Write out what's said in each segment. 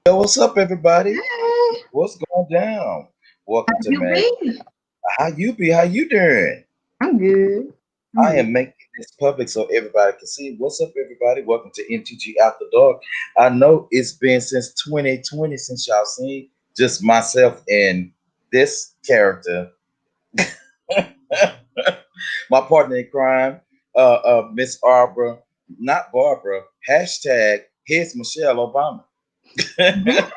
Yo, what's up, everybody? Hey, What's going down? how Welcome to you man. be? How you be? How you doing? I'm good. I'm I good. am making this public so everybody can see. What's up, everybody? Welcome to MTG After Dark. I know it's been since 2020 since y'all seen just myself and this character, my partner in crime, Miss Arbor, not Barbara. Hashtag here's Michelle Obama. Yes.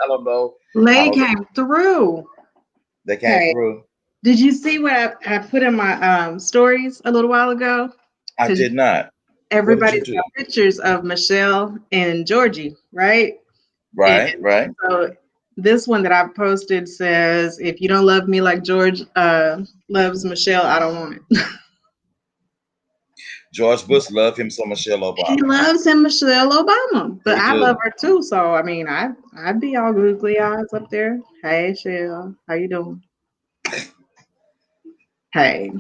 I don't know. I Lady don't know. came through. They came Hey, through. did you see what I put in my stories a little while ago? I Because did not. What did you everybody's do? got pictures of Michelle and Georgie, right? And Right, right. so this one that I posted says, "If you don't love me like George loves Michelle, I don't want it." George Bush loved him some Michelle He Obama. loves him, Michelle Obama, but He I love do. her too. So I mean, I'd be all googly eyes up there. Hey, Shell, how you doing? Hey,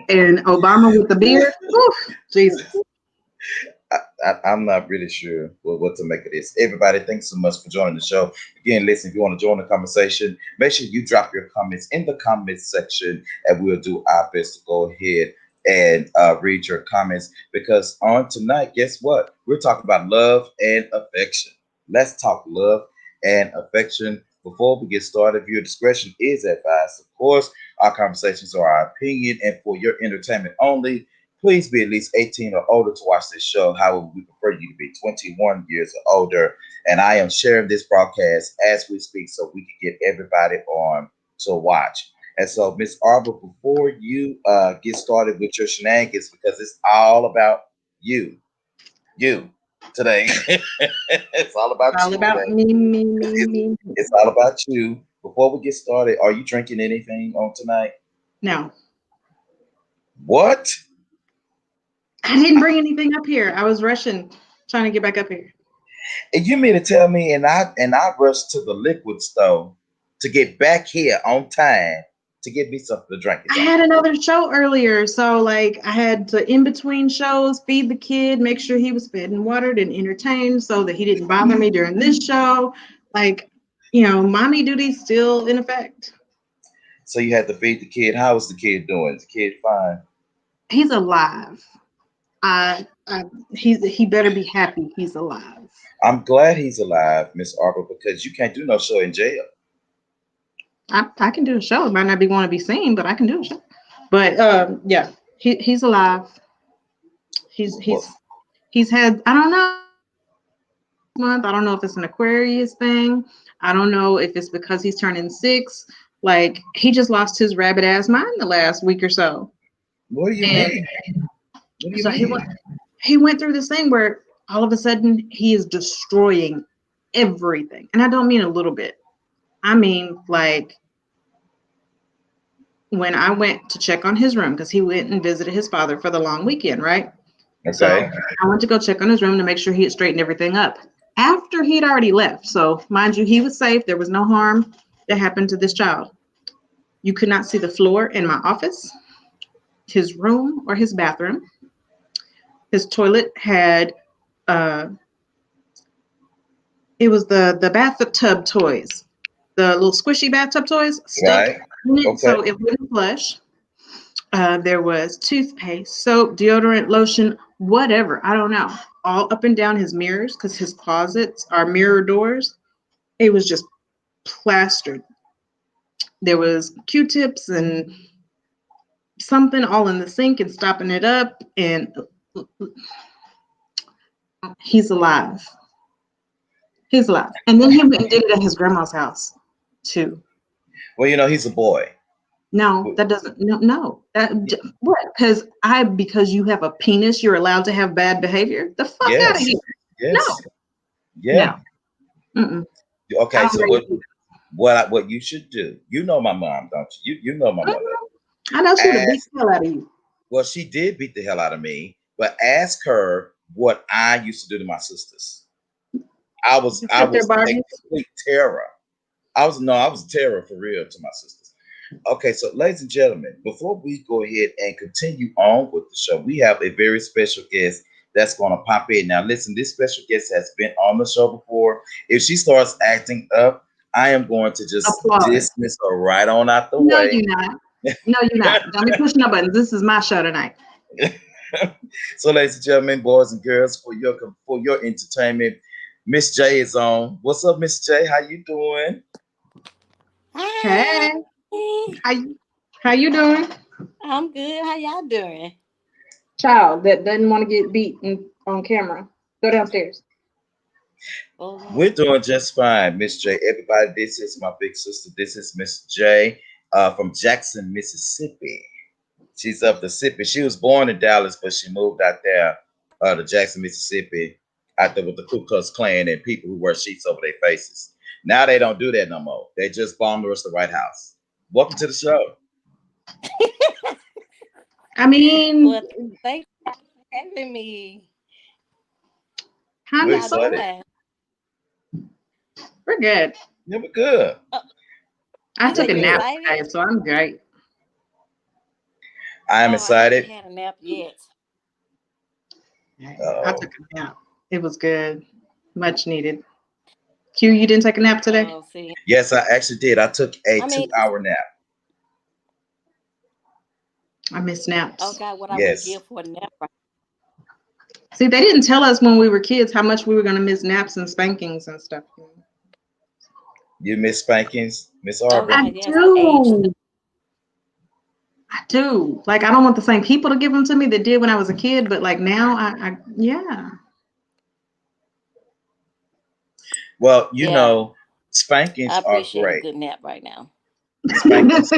and Obama with the beard. Oof, Jesus. I'm not really sure what to make of this. Everybody, thanks so much for joining the show. Again, listen, if you want to join the conversation, make sure you drop your comments in the comments section, and we'll do our best to go ahead and read your comments. Because on tonight, guess what? We're talking about love and affection. Let's talk love and affection. Before we get started, viewer discretion is advised. Of course, our conversations are our opinion and for your entertainment only. Please be at least 18 or older to watch this show. However, we prefer you to be 21 years or older. And I am sharing this broadcast as we speak so we can get everybody on to watch. And so, Miss Arbor, before you get started with your shenanigans, because it's all about you, you today. It's all about All you about today. me, me, It's, me, it's, me. it's all about you. Before we get started, are you drinking anything on tonight? No, What? I didn't bring anything up here. I was rushing, trying to get back up here. And you mean to tell me, and I rushed to the liquid store to get back here on time to get me something to drink I it on. had another show earlier, so like I had to in between shows feed the kid, make sure he was fed and watered and entertained, so that he didn't bother me during this show. Like, mommy duty's still in effect. So you had to feed the kid. How was the kid doing? Is the kid fine? He's alive. I he better be happy he's alive. I'm glad he's alive, Miss Arbor, because you can't do no show in jail. I can do a show. It might not be want to be seen, but I can do a show. But yeah, he's alive. He's Well, he's he's had I don't know month. I don't know if it's an Aquarius thing. I don't know if it's because he's turning 6. Like he just lost his rabbit ass mind the last week or so, what do you and mean? What do you so mean? he went through this thing where all of a sudden he is destroying everything, and I don't mean a little bit. I mean like when I went to check on his room because he went and visited his father for the long weekend, right? So Okay. I went to go check on his room to make sure he had straightened everything up after he'd already left. So mind you, he was safe. There was no harm that happened to this child. You could not see the floor in my office, his room, or his bathroom. His toilet had uh, it was the bathtub toys, the little squishy bathtub toys stuck Right. in it, Okay. so it wouldn't flush. There was toothpaste, soap, deodorant, lotion, whatever. I don't know. All up and down his mirrors because his closets are mirror doors. It was just plastered. There was Q-tips and something all in the sink and stopping it up. And he's alive. He's alive. And then he went and did it at his grandma's house too. Well, he's a boy. No, that doesn't. No, no. What? Because you have a penis, you're allowed to have bad behavior. The fuck out of Yes. here. No, Yes. Yeah. no. Mm-mm. I Okay. don't So let what? you do What you should do? You know my mom, don't you? You know my that. mother. I know she would have beat Ask. the hell out of you. Well, she did beat the hell out of me, but ask her what I used to do to my sisters. I was You I sit there, was a Barney. complete terror. I was a terror for real to my sisters. Okay, so ladies and gentlemen, before we go ahead and continue on with the show, we have a very special guest that's going to pop in. Now, listen, this special guest has been on the show before. If she starts acting up, I am going to just Applause. dismiss her right on out the No, way. you're not. No, you're not. Don't be pushing no buttons. This is my show tonight. So, ladies and gentlemen, boys and girls, for your entertainment, Miss J is on. What's up, Miss J? How you doing? Hey, Hi, how you, how you doing? I'm good. How y'all doing? Child that doesn't want to get beat on camera. Go downstairs. Oh Lord. We're doing just fine, Miss J. Everybody, this is my big sister. This is Miss J from Jackson, Mississippi. She's of Mississippi. She was born in Dallas, but she moved out there to Jackson, Mississippi, out there with the Ku Klux Klan and people who wear sheets over their faces. Now they don't do that no more. They just bombed the rest of the White House. Welcome to the show. I mean, Well, thanks for having me. how We're How you y'all excited. doing? doing? We're good. Yeah, we're good. Oh, I you took said a you're nap Good. excited? today, so I'm great. I am Oh, I haven't excited. had a nap yet. Yeah, I took Oh, a nap. It was good. Much needed. Q, you didn't take a nap today? Oh, see. yes, I actually did. I took a I mean, 2 hour nap. I miss oh naps. God, what I would Yes. give for a nap right See, they didn't tell us when we were kids how much we were going to miss naps and spankings and stuff. You miss spankings, Miss now. Oh I Arbor? God, yes, the age. do. I do. Like, I don't want the same people to give them to me that did when I was a kid, but like now, yeah. Well, Yeah, I spankings are appreciate a great. good nap right now. Spankings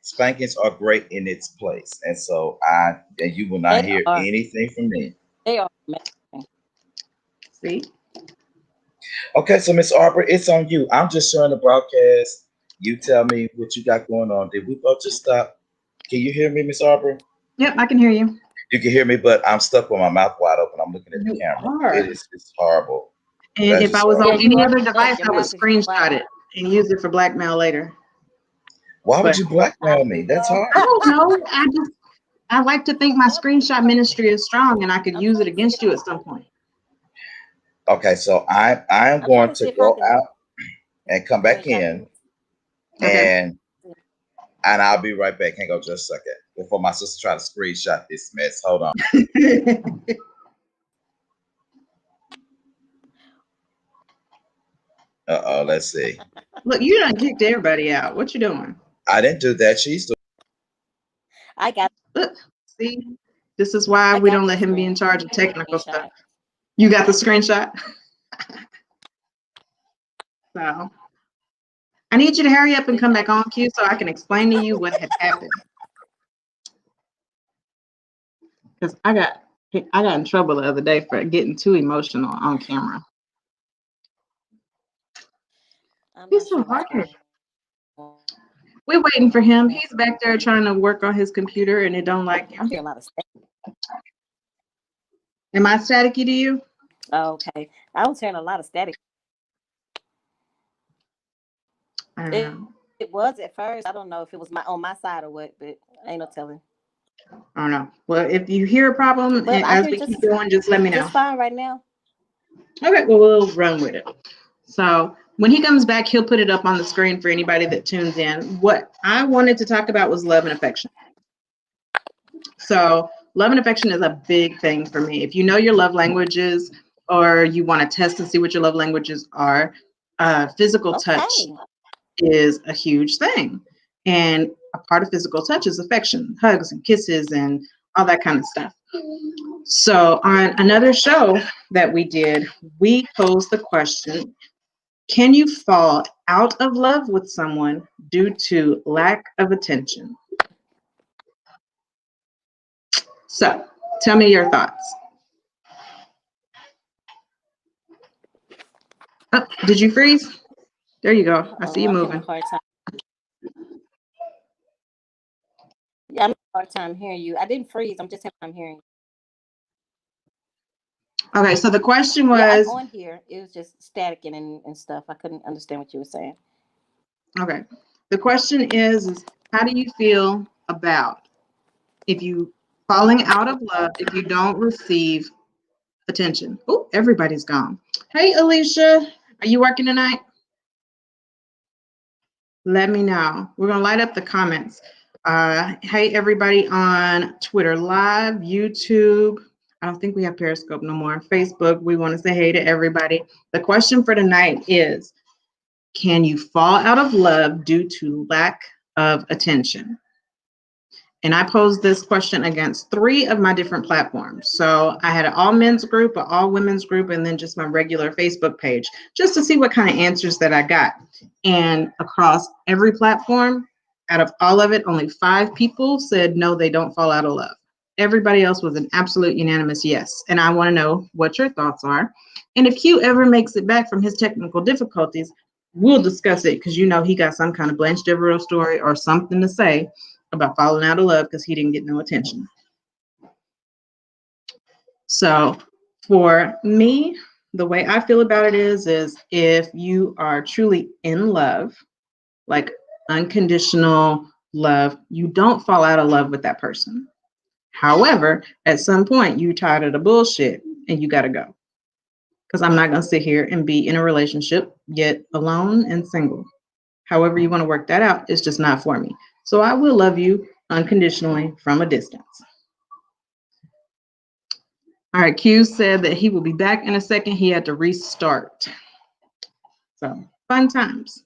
spankings are great in its place. And so and you will not They hear are. anything from me. They are amazing. See? Okay, so Miss Arbor, it's on you. I'm just showing the broadcast. You tell me what you got going on. Did we both just stop? Can you hear me, Miss Arbor? Yep, I can hear you. You can hear me, but I'm stuck with my mouth wide open. I'm looking at the You camera. are. It's horrible. And That's if I just was Yeah, on horrible. you any are other stuck. device, Your I would mouth is screenshot wide. it and use it for blackmail later. Why would But you blackmail me? That's I horrible. don't know. I like to think my screenshot ministry is strong and I could I'm use it trying to see against if you at some point. Okay, so I am I'm trying going to to see if I go can out and come back screenshot in, this. Okay. and I'll be right back. Hang on just a second before my sister try to screenshot this mess. Hold on. Let's see. Look, you done kicked everybody out. What you doing? I didn't do that. She's doing. I got Look, see, this is why I we got don't the let him be in charge of technical stuff. screenshot. You got the screenshot? So I need you to hurry up and come back on cue so I can explain to you what had happened. Because I got in trouble the other day for getting too emotional on camera. I'm He's not so sure what's hard. going We're waiting for him. on. He's back there trying to work on his computer and it don't like I'm him. hearing a lot of static. Am I staticky to you? Oh, okay. I was hearing a lot of static. I don't It, know. it was at first. I don't know if it was my on my side or what, but ain't no telling. I don't know. Well, if you hear a problem But I as hear we keep going, just let me know. just fine right now. Okay, well, we'll run with it. So when he comes back, he'll put it up on the screen for anybody that tunes in. What I wanted to talk about was love and affection. So love and affection is a big thing for me. If you know your love languages or you want to test to see what your love languages are, physical touch Okay. is a huge thing. And a part of physical touch is affection, hugs and kisses and all that kind of stuff. So on another show that we did, we posed the question, can you fall out of love with someone due to lack of attention? So tell me your thoughts. Oh, did you freeze? There you go. I see you I'm having a moving. hard time. Yeah, I'm having a hard time hearing you. I didn't freeze. I'm just having I'm hearing. Okay, so the question Yeah, I'm was, on here. It was just static and stuff. I couldn't understand what you were saying. okay, The question is how do you feel about if you falling out of love if you don't receive attention? Oh, everybody's gone. Hey, Alicia, are you working tonight? Let me know. We're going to light up the comments. Hey, everybody on Twitter Live, YouTube. I don't think we have Periscope no more. Facebook, we want to say hey to everybody. The question for tonight is, can you fall out of love due to lack of attention? And I posed this question against 3 of my different platforms. So I had an all men's group, an all women's group, and then just my regular Facebook page, just to see what kind of answers that I got. And across every platform, out of all of it, only 5 people said no, they don't fall out of love. Everybody else was an absolute unanimous yes. And I want to know what your thoughts are. And if Q ever makes it back from his technical difficulties, we'll discuss it, because you know he got some kind of Blanche Devereaux story or something to say about falling out of love because he didn't get no attention. So for me, the way I feel about it is if you are truly in love, like unconditional love, you don't fall out of love with that person. However, at some point you tired of the bullshit and you got to go. Because I'm not going to sit here and be in a relationship yet alone and single. However you want to work that out, it's just not for me. So I will love you unconditionally from a distance. All right, Q said that he will be back in a second. He had to restart. So fun times.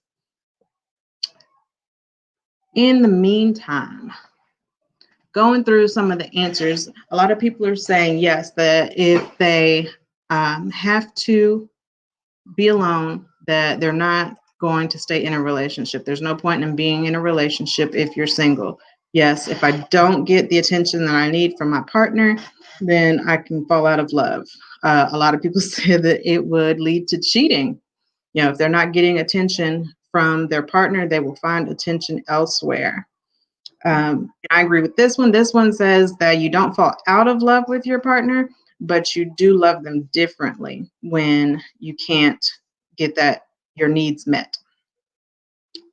In the meantime, going through some of the answers, a lot of people are saying yes, that if they have to be alone, that they're not going to stay in a relationship. There's no point in being in a relationship if you're single. Yes, if I don't get the attention that I need from my partner, then I can fall out of love. A lot of people say that it would lead to cheating. You know, if they're not getting attention from their partner, they will find attention elsewhere. I agree with this one. This one says that you don't fall out of love with your partner, but you do love them differently when you can't get your needs met.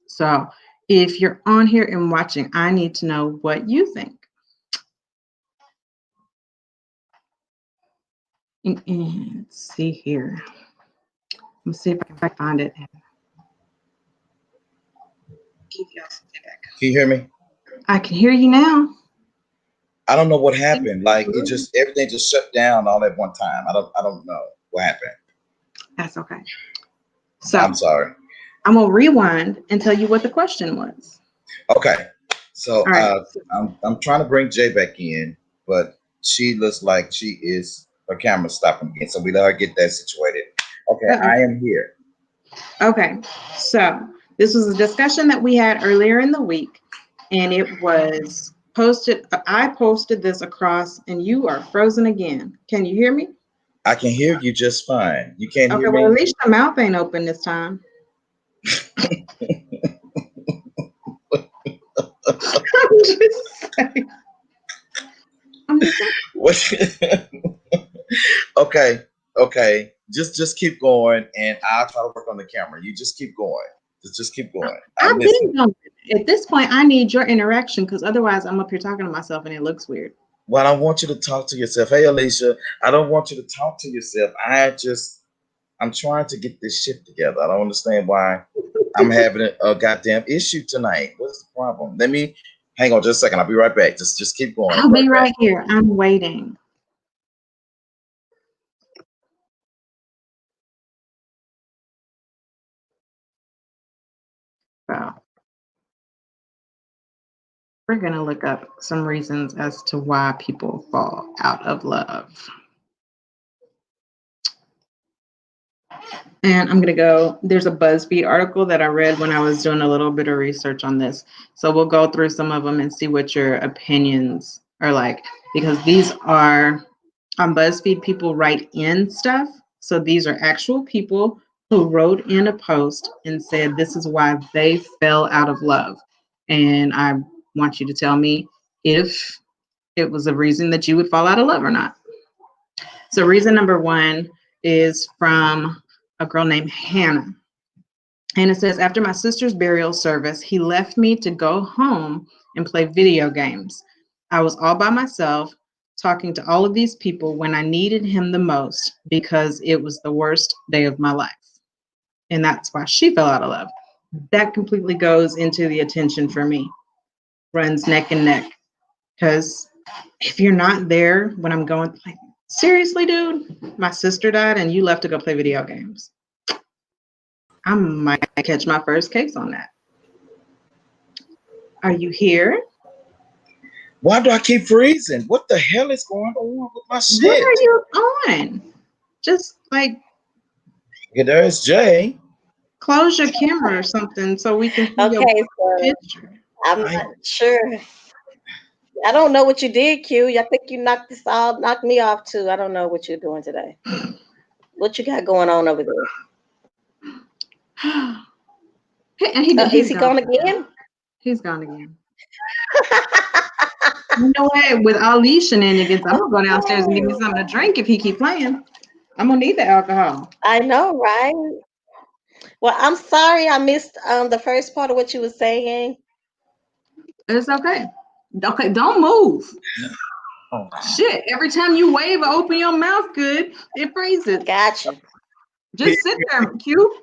So if you're on here and watching, I need to know what you think. And let's see here. Let's see if I can find it. Give you some feedback. Can you hear me? I can hear you now. I don't know what happened. Like everything just shut down all at one time. I don't know what happened. That's okay. So I'm sorry. I'm gonna rewind and tell you what the question was. Okay. So right. I'm trying to bring Jay back in, but she looks like her camera's stopping again. So we let her get that situated. Okay, I am here. Okay, so this was a discussion that we had earlier in the week, and it was posted. I posted this across, and you are frozen again. Can you hear me? I can hear you just fine. You can't hear me? Well, at least the mouth ain't open this time. I'm just saying. What? Okay. Just keep going, and I'll try to work on the camera. You just keep going. Just keep going. I've been going. At this point, I need your interaction, because otherwise I'm up here talking to myself and it looks weird. Well, I want you to talk to yourself. Hey, Alicia, I don't want you to talk to yourself. I'm trying to get this shit together. I don't understand why I'm having a goddamn issue tonight. What's the problem? Let me hang on just a second. I'll be right back. Just keep going. I'll be right here. I'm waiting. So we're going to look up some reasons as to why people fall out of love. And I'm going to go, there's a BuzzFeed article that I read when I was doing a little bit of research on this. So we'll go through some of them and see what your opinions are like, because these are on BuzzFeed, people write in stuff. So these are actual people who wrote in a post and said this is why they fell out of love. And I want you to tell me if it was a reason that you would fall out of love or not. So reason number 1 is from a girl named Hannah. And it says, after my sister's burial service, he left me to go home and play video games. I was all by myself, talking to all of these people when I needed him the most because it was the worst day of my life. And that's why she fell out of love. That completely goes into the attention for me, runs neck and neck. Because if you're not there when I'm going, like, seriously, dude, my sister died and you left to go play video games. I might catch my first case on that. Are you here? Why do I keep freezing? What the hell is going on with my shit? What are you on? Just like Okay, there's Jay. close your camera or something so we can see your Okay, so picture. I'm I, not sure. I don't know what you did, Q. I think you knocked me off too. I don't know what you're doing today. What you got going on over there? And Is he's he gone. gone again? He's gone again. You know what? With all these shenanigans, I'm gonna go downstairs and give me something to drink if he keep playing. I'm gonna need the alcohol. I know, right? Well, I'm sorry I missed the first part of what you were saying. It's okay. Okay, don't move. oh, Shit. Every time you wave or open your mouth good, it freezes. Gotcha. Just sit there, Q.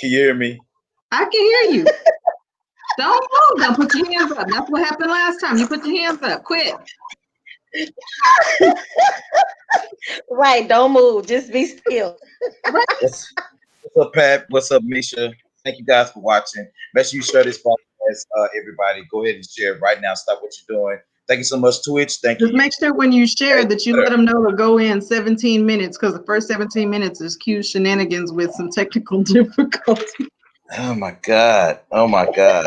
can you hear me? I can hear you. Don't move. Don't put your hands up. That's what happened last time. You put your hands up. Quit. Right, don't move. Just be still. Right. What's up, Pat? What's up, Misha? Thank you guys for watching. Make sure you share this podcast, everybody. Go ahead and share it right now. Stop what you're doing. Thank you so much, Twitch. Thank Just you. make sure when you share that you let them know to go in 17 minutes because the first 17 minutes is Q shenanigans with some technical difficulty. Oh my God. Oh my God.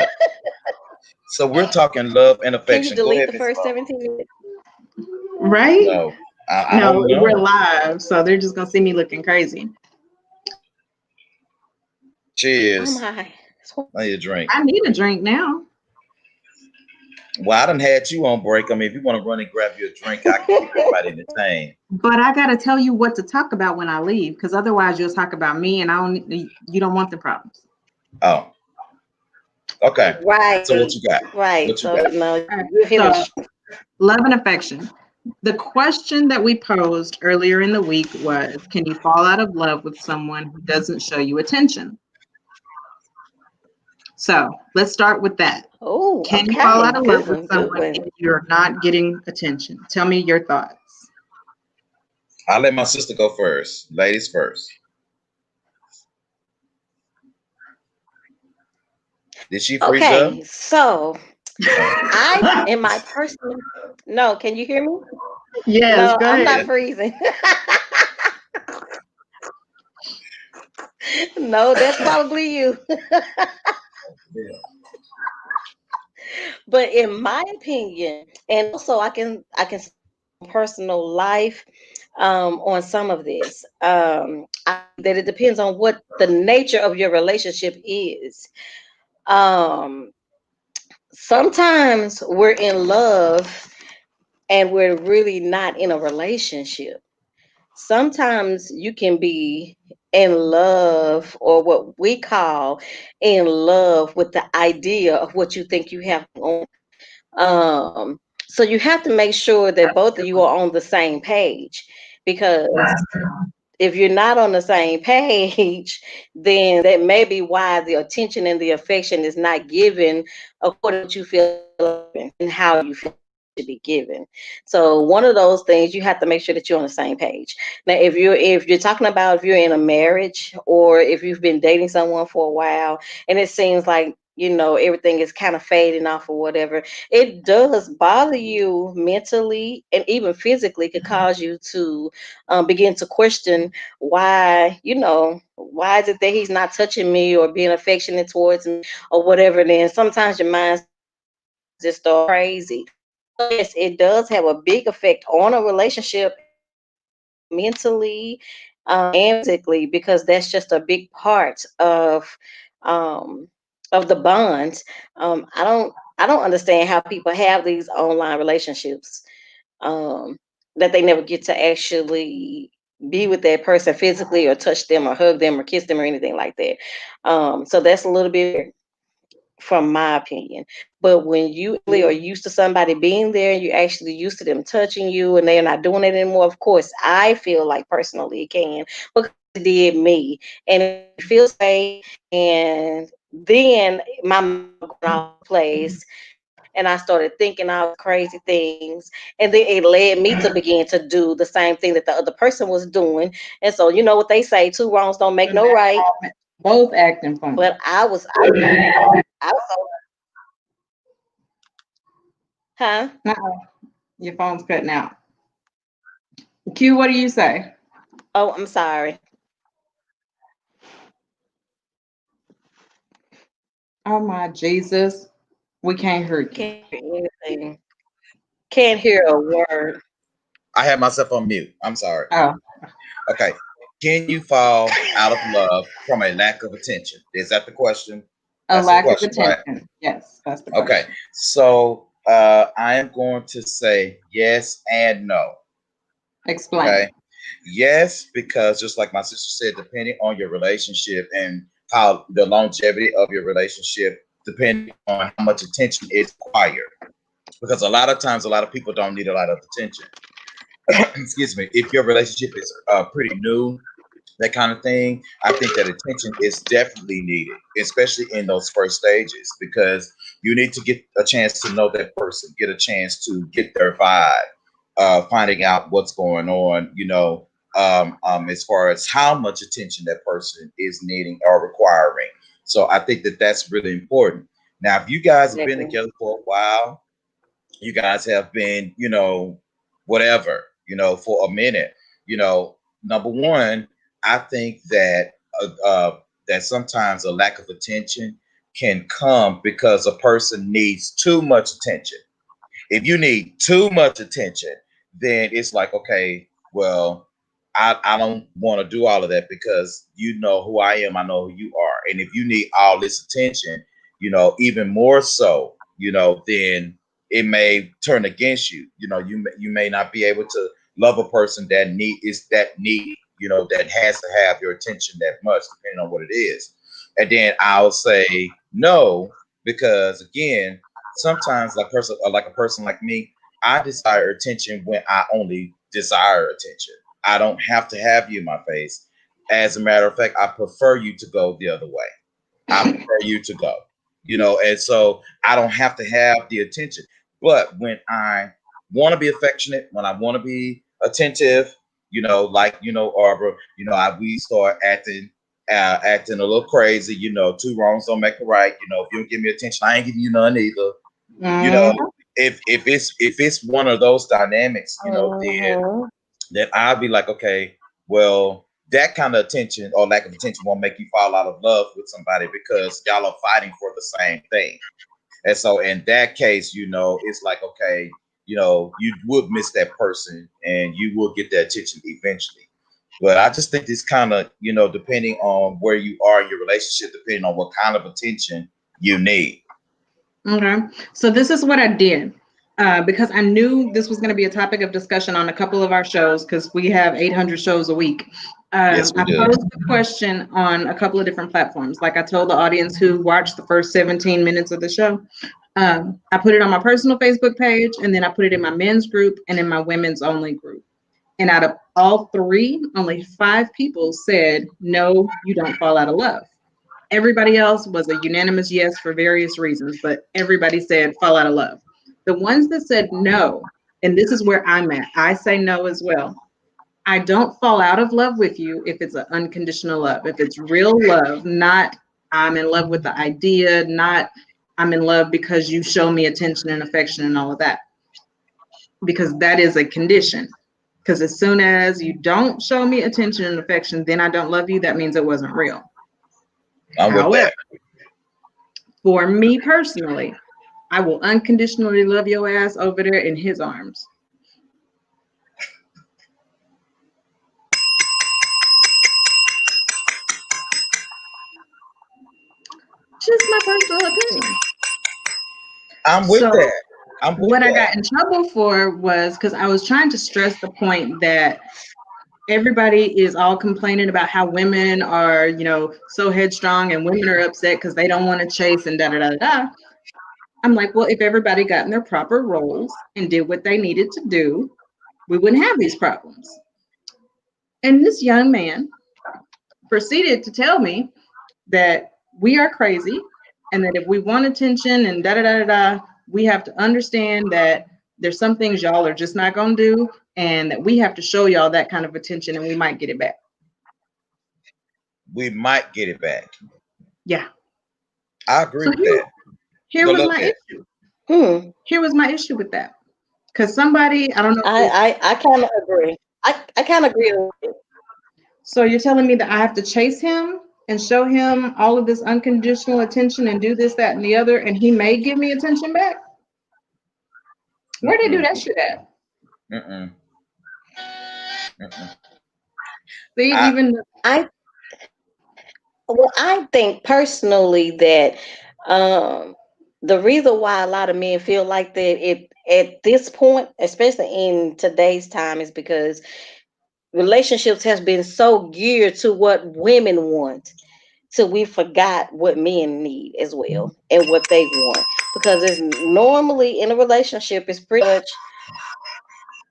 So we're talking love and Can you affection. Go delete ahead, the Miss first Mom. 17 minutes? Right? No, I No, don't we're know. live, so they're just gonna see me looking crazy. Oh Cheers. my. I need a drink. I need a drink now. Well, I done had you on break. I mean, if you want to run and grab you a drink, I can keep everybody entertained. But I gotta tell you what to talk about when I leave, because otherwise you'll talk about me, and you don't want the problems. Oh, okay. Right. So what you got? Right. What you So got? no, All right, give him so a love and affection. The question that we posed earlier in the week was, can you fall out of love with someone who doesn't show you attention? So let's start with that. Oh, Can you fall okay. out of Good love with one. Good someone one. if you're not getting attention? Tell me your thoughts. I'll let my sister go first. Ladies first. Did she freeze up? Okay. So Oh, I in my personal no, can you hear me? Yes, No, go I'm ahead. not freezing. No, that's probably you. yeah. But in my opinion, and also I can personal life on some of this. That it depends on what the nature of your relationship is. Um, Sometimes we're in love and we're really not in a relationship. Sometimes you can be in love, or what we call in love with the idea of what you think you have on. So you have to make sure that both of you are on the same page, because if you're not on the same page, then that may be why the attention and the affection is not given according to what you feel and how you feel to be given. So one of those things, you have to make sure that you're on the same page. Now, if you're talking about if you're in a marriage, or if you've been dating someone for a while and it seems like everything is kind of fading off or whatever, it does bother you mentally and even physically, could cause you to begin to question why is it that he's not touching me or being affectionate towards me or whatever. Then sometimes your mind just starts crazy. Yes, it does have a big effect on a relationship mentally and physically, because that's just a big part um, of the bonds. I don't understand how people have these online relationships, um, that they never get to actually be with that person physically or touch them or hug them or kiss them or anything like that. So that's a little bit from my opinion. But when you really are used to somebody being there and you're actually used to them touching you and they're not doing it anymore, of course, I feel like personally it can because it did me. And it feels safe. And then my mind going off place and I started thinking all crazy things. And then it led me to begin to do the same thing that the other person was doing. And so, you know what they say, two wrongs don't make no right. Both acting funny. But I was so, huh? Uh-uh. Your phone's cutting out. Q, what do you say? Oh, I'm sorry. Oh my Jesus. We can't hear you. Can't hear anything. Can't hear a word. I had myself on mute. I'm sorry. Oh, Okay. Can you fall out of love from a lack of attention? Is that the question? a That's the lack of question, right? attention. Yes, that's the Okay. question. So I am going to say yes and no. Explain. Okay. Yes, because just like my sister said, depending on your relationship and how the longevity of your relationship, depending on how much attention is required. Because a lot of times, a lot of people don't need a lot of attention. Excuse me. If your relationship is pretty new, that kind of thing, I think that attention is definitely needed, especially in those first stages, because you need to get a chance to know that person, get a chance to get their vibe, finding out what's going on, as far as how much attention that person is needing or requiring. So I think that that's really important. Now, if you guys have been Exactly. together for a while, you guys have been, whatever, for a minute, number one, I think that that sometimes a lack of attention can come because a person needs too much attention. If you need too much attention, then it's like, okay, well, I don't want to do all of that because you know who I am, I know who you are. And if you need all this attention, even more so, then it may turn against you. You may not be able to love a person that needy, that has to have your attention that much, depending on what it is. And then I'll say no, because again, sometimes like a person like me, I desire attention when I only desire attention. I don't have to have you in my face. As a matter of fact, I prefer you to go the other way. I prefer you to go. And so I don't have to have the attention. But when I want to be affectionate, when I want to be attentive, like Arbor, we start acting a little crazy. Two wrongs don't make a right. If you don't give me attention, I ain't giving you none either. You know, Mhm. if it's one of those dynamics, Mhm. then I'll be like, okay, well, that kind of attention or lack of attention won't make you fall out of love with somebody because y'all are fighting for the same thing. And so in that case, it's like, okay, you would miss that person and you will get that attention eventually. But I just think it's kind of, depending on where you are in your relationship, depending on what kind of attention you need. Okay. So this is what I did. Because I knew this was going to be a topic of discussion on a couple of our shows because we have 800 shows a week. Yes, we I do. posed the question on a couple of different platforms. Like I told the audience who watched the first 17 minutes of the show, I put it on my personal Facebook page and then I put it in my men's group and in my women's only group. And out of all three, only 5 people said, no, you don't fall out of love. Everybody else was a unanimous yes for various reasons, but everybody said fall out of love. The ones that said no, and this is where I'm at, I say no as well. I don't fall out of love with you if it's an unconditional love, if it's real love, not I'm in love with the idea, not I'm in love because you show me attention and affection and all of that, because that is a condition. Because as soon as you don't show me attention and affection, then I don't love you. That means it wasn't real. I'm with However, that. for me personally, I will unconditionally love your ass over there in his arms. Just my personal opinion. I'm with So that. I'm with what I that. got in trouble for was because I was trying to stress the point that everybody is all complaining about how women are, so headstrong and women are upset because they don't want to chase and da da da da. I'm like, well, if everybody got in their proper roles and did what they needed to do, we wouldn't have these problems. And this young man proceeded to tell me that we are crazy and that if we want attention and da da da da da, we have to understand that there's some things y'all are just not going to do and that we have to show y'all that kind of attention and we might get it back. We might get it back. Yeah. I agree with that. Here was my issue. Here was my issue with that. Because somebody, I don't know. I kind of agree. I kind of agree with it. So you're telling me that I have to chase him and show him all of this unconditional attention and do this, that, and the other, and he may give me attention back? Where they do that shit at? See, I think personally that the reason why a lot of men feel like that at this point, especially in today's time, is because relationships has been so geared to what women want, till we forgot what men need as well and what they want. Because it's normally in a relationship, it's pretty much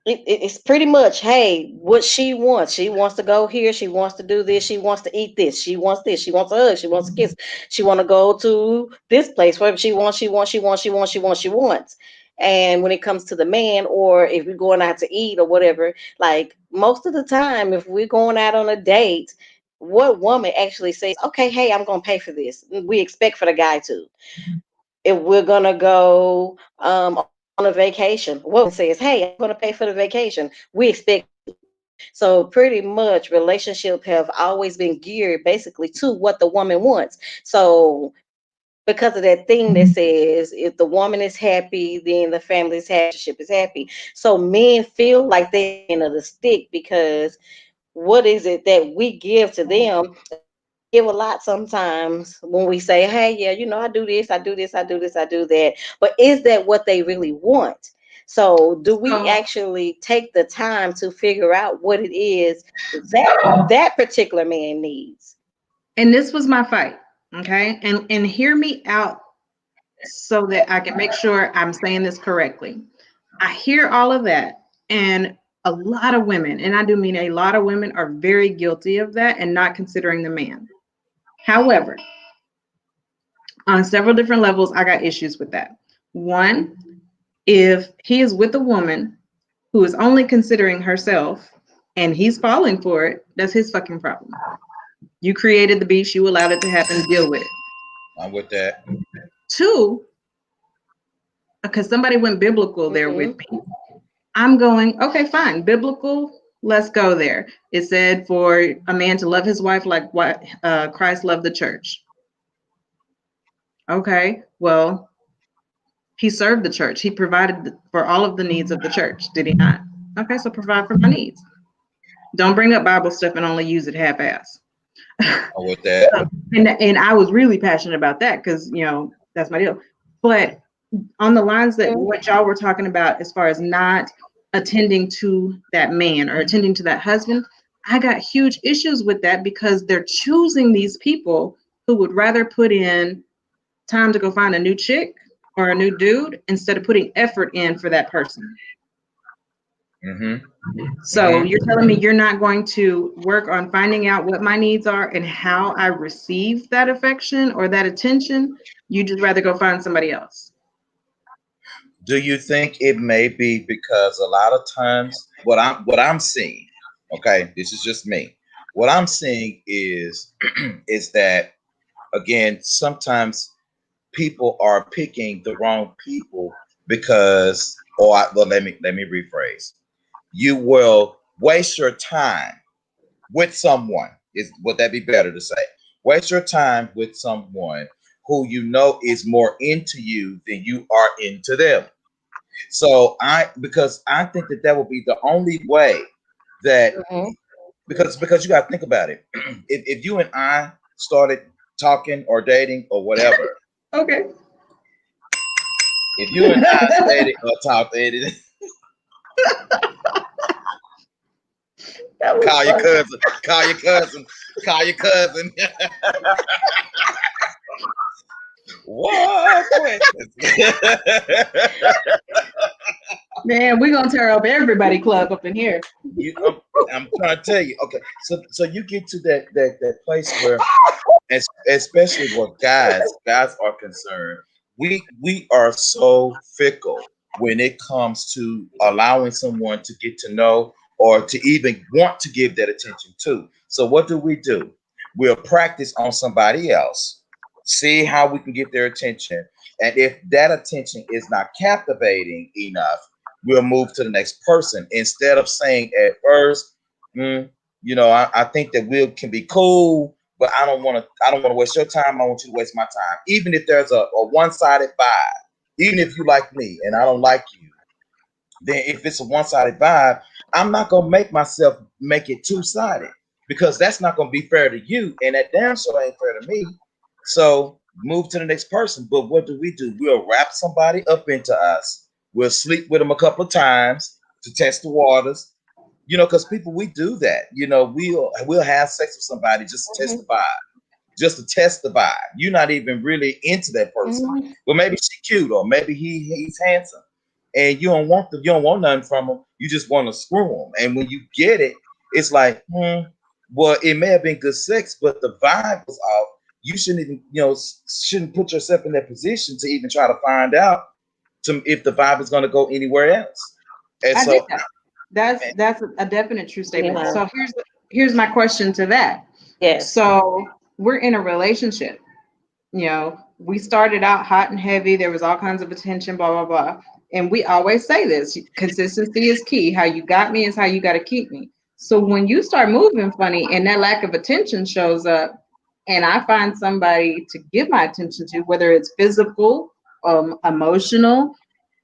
it's pretty much, hey, what she wants. She wants to go here. She wants to do this. She wants to eat this. She wants this. She wants a hug. She wants a kiss. She want to go to this place. Whatever she wants, she wants, she wants, she wants, she wants, she wants. And when it comes to the man, or if we're going out to eat or whatever, like most of the time, if we're going out on a date, what woman actually says, okay, hey, I'm going to pay for this? We expect for the guy to. If we're going to go on a vacation, what says, hey, I'm going to pay for the vacation? We expect. So pretty much relationships have always been geared basically to what the woman wants. So because of that thing that says if the woman is happy, then the family's relationship is happy. So men feel like they're end of the stick, because what is it that we give to them? Give a lot sometimes when we say, hey, yeah, I do this, I do this, I do this, I do that. But is that what they really want? So do we actually take the time to figure out what it is that particular man needs? And this was my fight. Okay. And hear me out so that I can make sure I'm saying this correctly. I hear all of that. And a lot of women, and I do mean a lot of women, are very guilty of that and not considering the man. However, on several different levels, I got issues with that. One, if he is with a woman who is only considering herself and he's falling for it, that's his fucking problem. You created the beast, you allowed it to happen, deal with it. I'm with that. Two, because somebody went biblical there with me. I'm going, okay, fine, biblical, let's go there. It said for a man to love his wife like what Christ loved the church. Okay, well, he served the church. He provided for all of the needs of the church, did he not? Okay, so provide for my needs. Don't bring up Bible stuff and only use it half-ass. With that. And I was really passionate about that because, that's my deal. But on the lines that what y'all were talking about as far as not attending to that man or attending to that husband, I got huge issues with that because they're choosing these people who would rather put in time to go find a new chick or a new dude instead of putting effort in for that person. So you're telling me you're not going to work on finding out what my needs are and how I receive that affection or that attention? You just rather go find somebody else. Do you think it may be because a lot of times what I'm seeing, okay, this is just me. What I'm seeing is is that, again, sometimes people are picking the wrong people because, let me rephrase. You will waste your time with someone. Would that be better to say? Waste your time with someone who is more into you than you are into them. So because I think that will be the only way that because you got to think about it. If you and I started talking or dating or whatever, okay. If you and I dated or talked, That was Call your funny. cousin. Call your cousin. Call your cousin. What questions? Man, we're gonna tear up everybody club up in here. you, I'm, I'm trying to tell you. Okay, so you get to that place where, especially what guys are concerned, we are so fickle when it comes to allowing someone to get to know or to even want to give that attention to. So what do? We'll practice on somebody else, see how we can get their attention, and if that attention is not captivating enough, we'll move to the next person instead of saying at first, "Hmm, I think that we can be cool, but I don't want to waste your time. I want you to waste my time. Even if there's a one-sided vibe, even if you like me and I don't like you, then if it's a one-sided vibe, I'm not gonna make myself make it two-sided because that's not gonna be fair to you, and that damn sure ain't fair to me. So move to the next person. But what do? We'll wrap somebody up into us. We'll sleep with them a couple of times to test the waters. Because people we do that. We'll have sex with somebody just to test Mhm, the vibe, just to test the vibe. You're not even really into that person. mhm, Well, maybe she's cute or maybe he's handsome, and you don't want nothing from him. You just want to screw him. And when you get it, it's like, well, it may have been good sex, but the vibe was off. You shouldn't even, shouldn't put yourself in that position to even try to find out if the vibe is going to go anywhere else. And I get so, that. That's a definite true statement. yeah. So here's my question to that. Yes. So we're in a relationship. We started out hot and heavy. There was all kinds of attention, blah, blah, blah. And we always say this: consistency is key. How you got me is how you got to keep me. So when you start moving funny and that lack of attention shows up, and I find somebody to give my attention to, whether it's physical, emotional,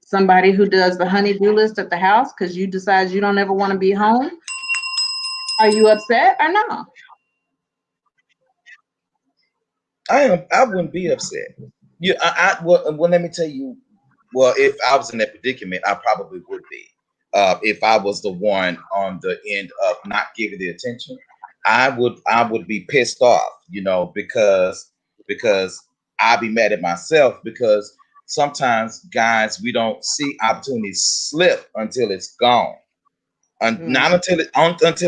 somebody who does the honey-do list at the house because you decide you don't ever want to be home, are you upset or no? I wouldn't be upset. Well, let me tell you. Well, if I was in that predicament, I probably would be. If I was the one on the end of not giving the attention, I would be pissed off, because I'd be mad at myself because sometimes guys we don't see opportunities slip until it's gone. Mm. Not until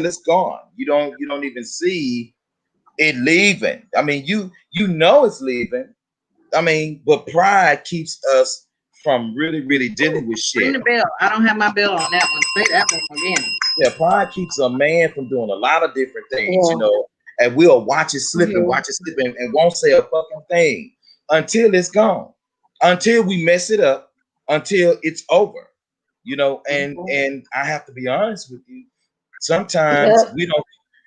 it's gone. You don't even see it leaving. I mean, you know it's leaving. I mean, but pride keeps us from really, really dealing with Ring shit. the bell. I don't have my bell on that one. Say that one again. Yeah, pride keeps a man from doing a lot of different things, Yeah. and we'll Mhm, watch it slip, and won't say a fucking thing until it's gone, until we mess it up, until it's over, and mhm. and I have to be honest with you. Sometimes Yep.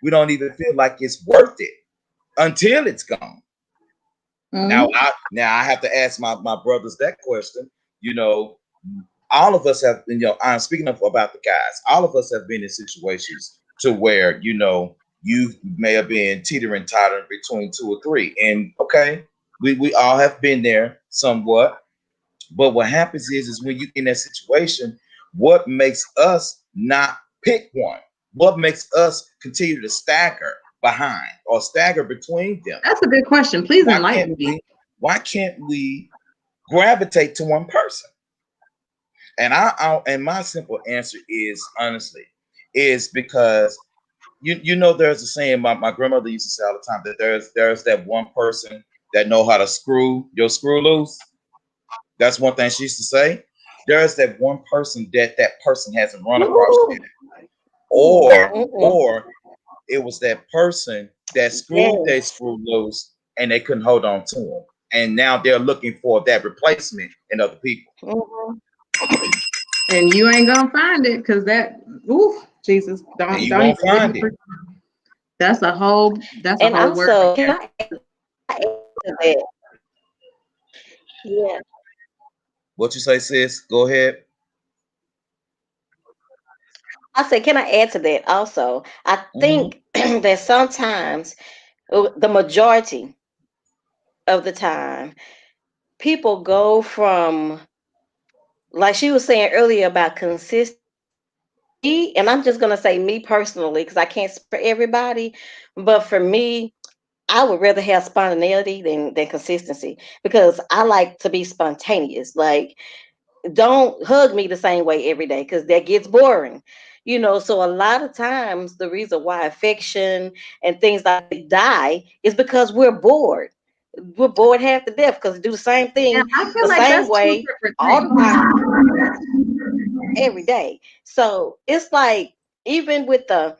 we don't even feel like it's worth it until it's gone. Now Hmm. I have to ask my brothers that question. You know, all of us have been, I'm speaking of about the guys, all of us have been in situations to where, you may have been teetering tottering between two or three. And okay, we all have been there somewhat. But what happens is when you in that situation, what makes us not pick one? What makes us continue to stagger behind or stagger between them? That's a good question. Please Why can't enlighten me. we? Why can't we gravitate to one person? And my simple answer is honestly, is because there's a saying my grandmother used to say all the time that there's that one person that know how to screw your screw loose. That's one thing she used to say. There's that one person that person hasn't run across yet, or Mm-mm. or it was that person that screwed their Yes. screw loose and they couldn't hold on to them, and now they're looking for that replacement in other people. Mhm. And you ain't gonna find it because ooh, Jesus, And you don't won't even give me find it. that's a And whole word right also, can there. I add to that? Yeah. What you say, sis? Go ahead. I said, can I add to that also? I Hmm. think that sometimes, the majority of the time, people go from, like she was saying earlier about consistency and I'm just gonna say me personally, because I can't speak for everybody, but for me, I would rather have spontaneity than consistency because I like to be spontaneous. Like, don't hug me the same way every day because that gets boring. So a lot of times the reason why affection and things like that die is because we're bored half to death because do the same And thing I feel the like same that's two way different all the things. time every day. So it's like, even with the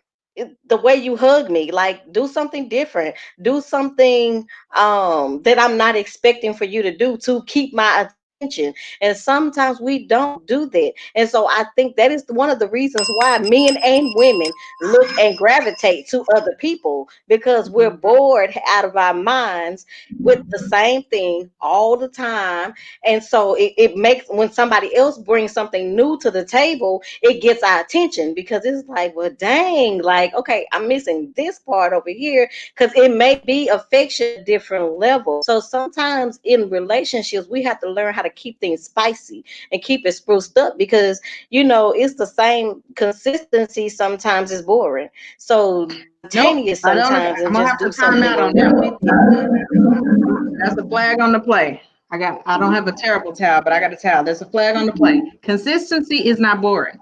way you hug me, like, do something different, do something that I'm not expecting for you to do to keep my attention. And sometimes we don't do that. And so I think that is one of the reasons why men and women look and gravitate to other people, because we're bored out of our minds with the same thing all the time. And so it makes, when somebody else brings something new to the table, it gets our attention because it's like, well, dang, like, okay, I'm missing this part over here because it may be affection at a different level. So sometimes in relationships, we have to learn how to keep things spicy and keep it spruced up because, it's the same consistency sometimes is boring. So be Nope, spontaneous I don't. sometimes and I'm gonna just have to do time out on something that new. one. That's a flag on the play. I don't have a terrible towel, but I got a towel. There's a flag on the play. Consistency is not boring.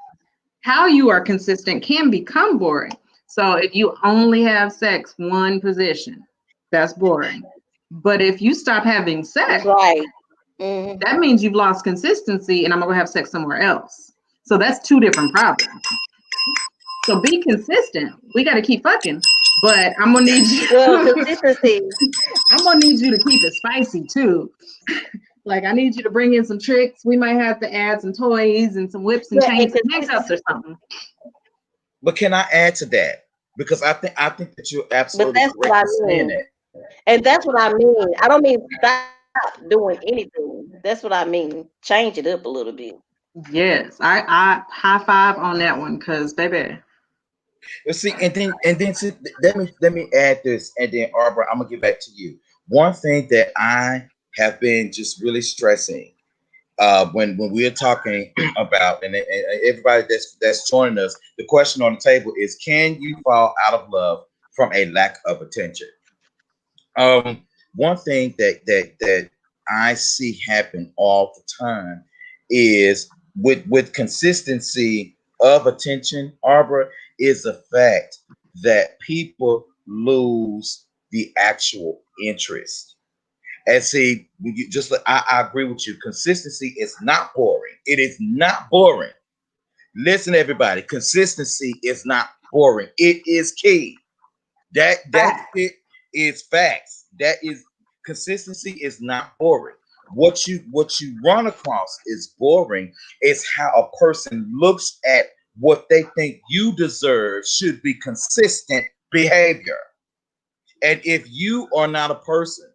How you are consistent can become boring. So if you only have sex one position, that's boring. But if you stop having sex, Right. Hmm. that means you've lost consistency and I'm gonna go have sex somewhere else. So that's two different problems. So be consistent. We gotta keep fucking, but I'm gonna need you. Well, consistency. I'm gonna need you to keep it spicy too. Like I need you to bring in some tricks. We might have to add some toys and some whips and Yeah, chains and and handcuffs consistency. or something. But can I add to that? Because I think that you're But absolutely that's what correct I in saying mean. that. And that's what I mean. I don't mean stop doing anything. That's what I mean. Change it up a little bit. Yes, I high five on that one because baby, You see, and then see, let me add this, and then Arbor, I'm gonna get back to you. One thing that I have been just really stressing when we're talking about, and everybody that's joining us, the question on the table is, can you fall out of love from a lack of attention? One thing that I see happen all the time is with consistency of attention, Arbor, is the fact that people lose the actual interest. And see, just like I agree with you. Consistency is not boring. It is not boring. Listen, everybody. Consistency is not boring. It is key. That fact. shit is facts. That is consistency is not boring. What you run across is boring is how a person looks at what they think you deserve should be consistent behavior. And if you are not a person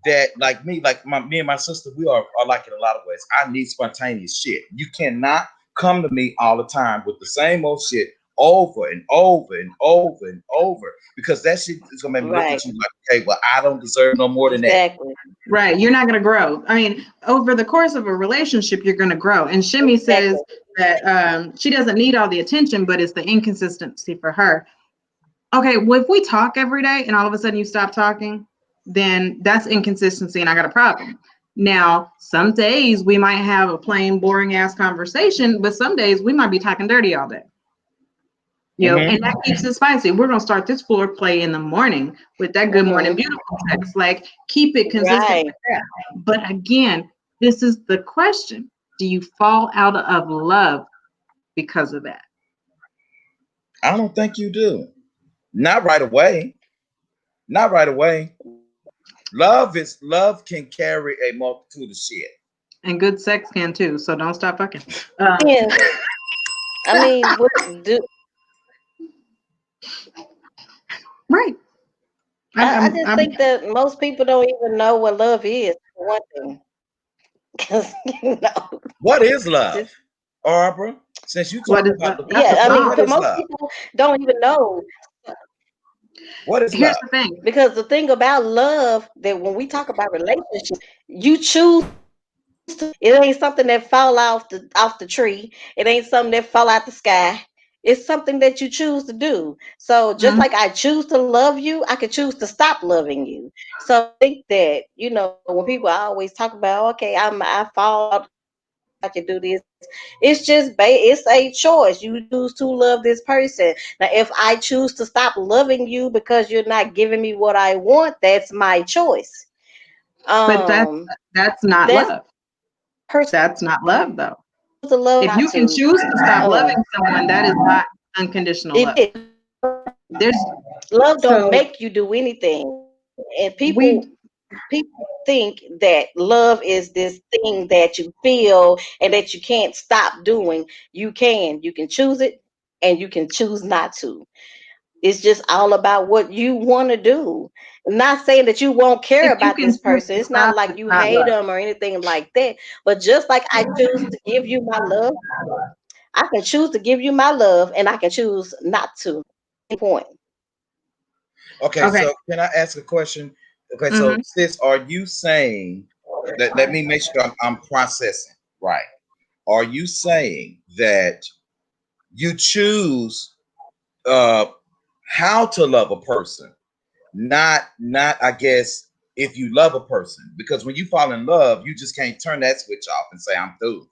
that, like me, like me and my sister, we are like in a lot of ways. I need spontaneous shit. You cannot come to me all the time with the same old shit over and over and over and over, because that shit is gonna make me look Right. at you like, okay, well, I don't deserve no more than that. Exactly. Right, you're not going to grow. I mean, over the course of a relationship, you're going to grow. And Shimmy Exactly. says that she doesn't need all the attention, but it's the inconsistency for her. Okay, well, if we talk every day and all of a sudden you stop talking, then that's inconsistency and I got a problem. Now, some days we might have a plain, boring ass conversation, but some days we might be talking dirty all day. And Hmm. that keeps it spicy. We're gonna start this floor play in the morning with that good morning Hmm. beautiful text. Like keep it consistent Right. with that. But again, this is the question. Do you fall out of love because of that? I don't think you do. Not right away. Not right away. Love can carry a multitude of shit. And good sex can too. So don't stop fucking. Um, And I mean, what do right. I just I'm think that most people don't even know what love is, for one thing. Because, What is love, just, Arbor? Since you what talking is about love? the That's yeah, a love, I mean, song. what because is most love? people don't even know. What is Here's love? the thing. Because the thing about love, that when we talk about relationships, you choose to. It ain't something that fall off the tree. It ain't something that fall out the sky. It's something that you choose to do. So just Mhm. like I choose to love you, I could choose to stop loving you. So I think that, when people always talk about, okay, I fall out, I can do this. It's just it's a choice. You choose to love this person. Now, if I choose to stop loving you because you're not giving me what I want, that's my choice. But Um, that's not that's love. person That's not love though. to love If not you can to. choose to stop loving Um, someone, that is not unconditional it love. is. There's Love don't so make you do anything. And we people think that love is this thing that you feel and that you can't stop doing. You can choose it and you can choose not to. It's just all about what you want to do. Not saying that you won't care if you about can this choose person. to It's not stop, like it's you not hate love. them or anything like that. But just like I choose to give you my love, I can choose to give you my love and I can choose not to. Point. Okay, Okay. so can I ask a question? Okay, so Hmm. sis, are you saying that? Let me make sure I'm processing right. Are you saying that you choose uh, how to love a person, not I guess if you love a person, because when you fall in love, you just can't turn that switch off and say I'm through.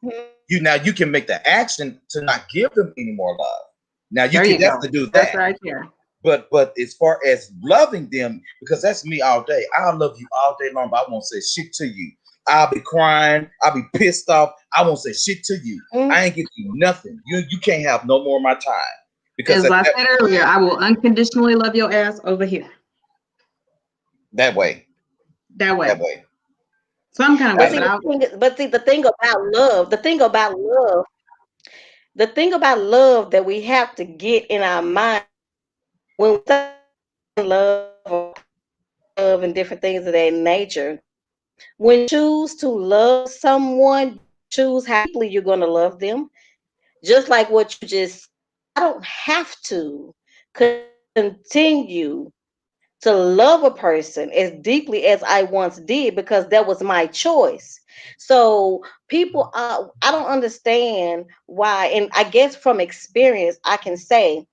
You can make the action to not give them any more love. Now you There can you go. definitely do That's that. right here. But as far as loving them, because that's me all day. I'll love you all day long, but I won't say shit to you. I'll be crying. I'll be pissed off. I won't say shit to you. I ain't give you nothing. You can't have no more of my time because As I said earlier, I will unconditionally love your ass over here. that way, That that way. way. Some kind of But way, I see, but know. I'll the thing about love that we have to get in our mind when we say love or love and different things of that nature. When you choose to love someone, choose how deeply you're going to love them. Just like what you just, I don't have to continue to love a person as deeply as I once did because that was my choice. So people, I don't understand why, and I guess from experience, I can say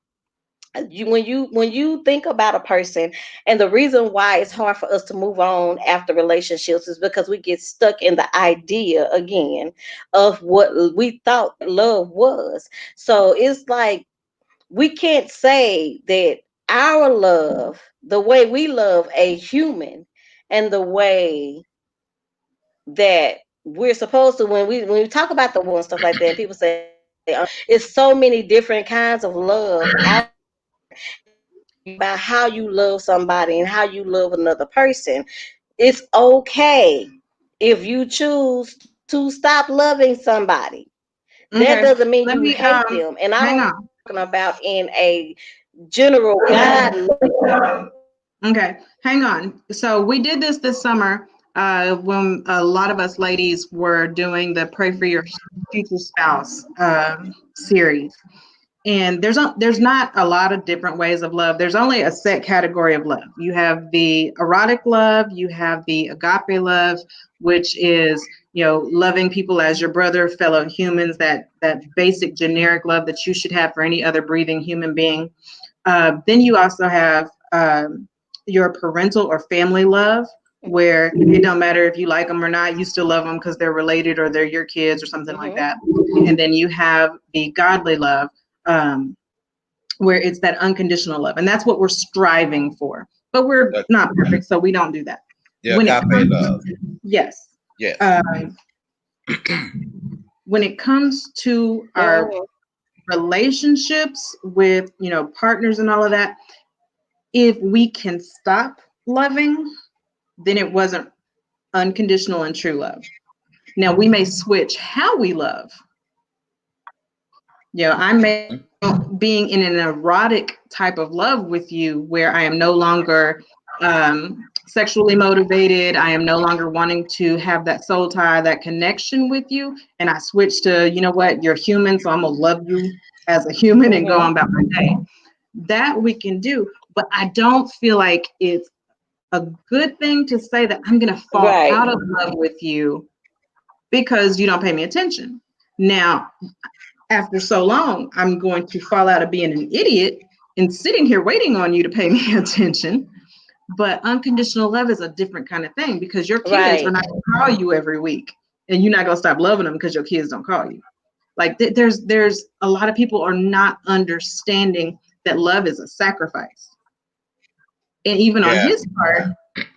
when you think about a person, and the reason why it's hard for us to move on after relationships is because we get stuck in the idea again of what we thought love was. So it's like we can't say that our love, the way we love a human and the way that we're supposed to, when we talk about the war and stuff like that, and people say it's so many different kinds of love out about how you love somebody and how you love another person. It's okay if you choose to stop loving somebody. That okay. doesn't mean Let you me hate them. And I hang don't on. talking about in a general guide. Okay, hang on. So we did this summer when a lot of us ladies were doing the Pray for Your Future Spouse series. And there's not a lot of different ways of love. There's only a set category of love. You have the erotic love, you have the agape love, which is, loving people as your brother, fellow humans, that basic generic love that you should have for any other breathing human being. Then you also have your parental or family love, where it don't matter if you like them or not, you still love them because they're related or they're your kids or something like that. And then you have the godly love, where it's that unconditional love, and that's what we're striving for. But we're not perfect, so we don't do that. Yeah, When it agape comes, love. yes, Yes. um, when it comes to our relationships with partners and all of that, if we can stop loving, then it wasn't unconditional and true love. Now we may switch how we love. I may being in an erotic type of love with you where I am no longer sexually motivated. I am no longer wanting to have that soul tie, that connection with you. And I switch to, you know what, you're human, so I'm going to love you as a human and go on about my day. That we can do. But I don't feel like it's a good thing to say that I'm going to fall Right. out of love with you because you don't pay me attention. Now, After so long, I'm going to fall out of being an idiot and sitting here waiting on you to pay me attention. But unconditional love is a different kind of thing because your kids are Right. not going to call you every week, and you're not going to stop loving them because your kids don't call you. Like there's a lot of people are not understanding that love is a sacrifice. And even Yeah.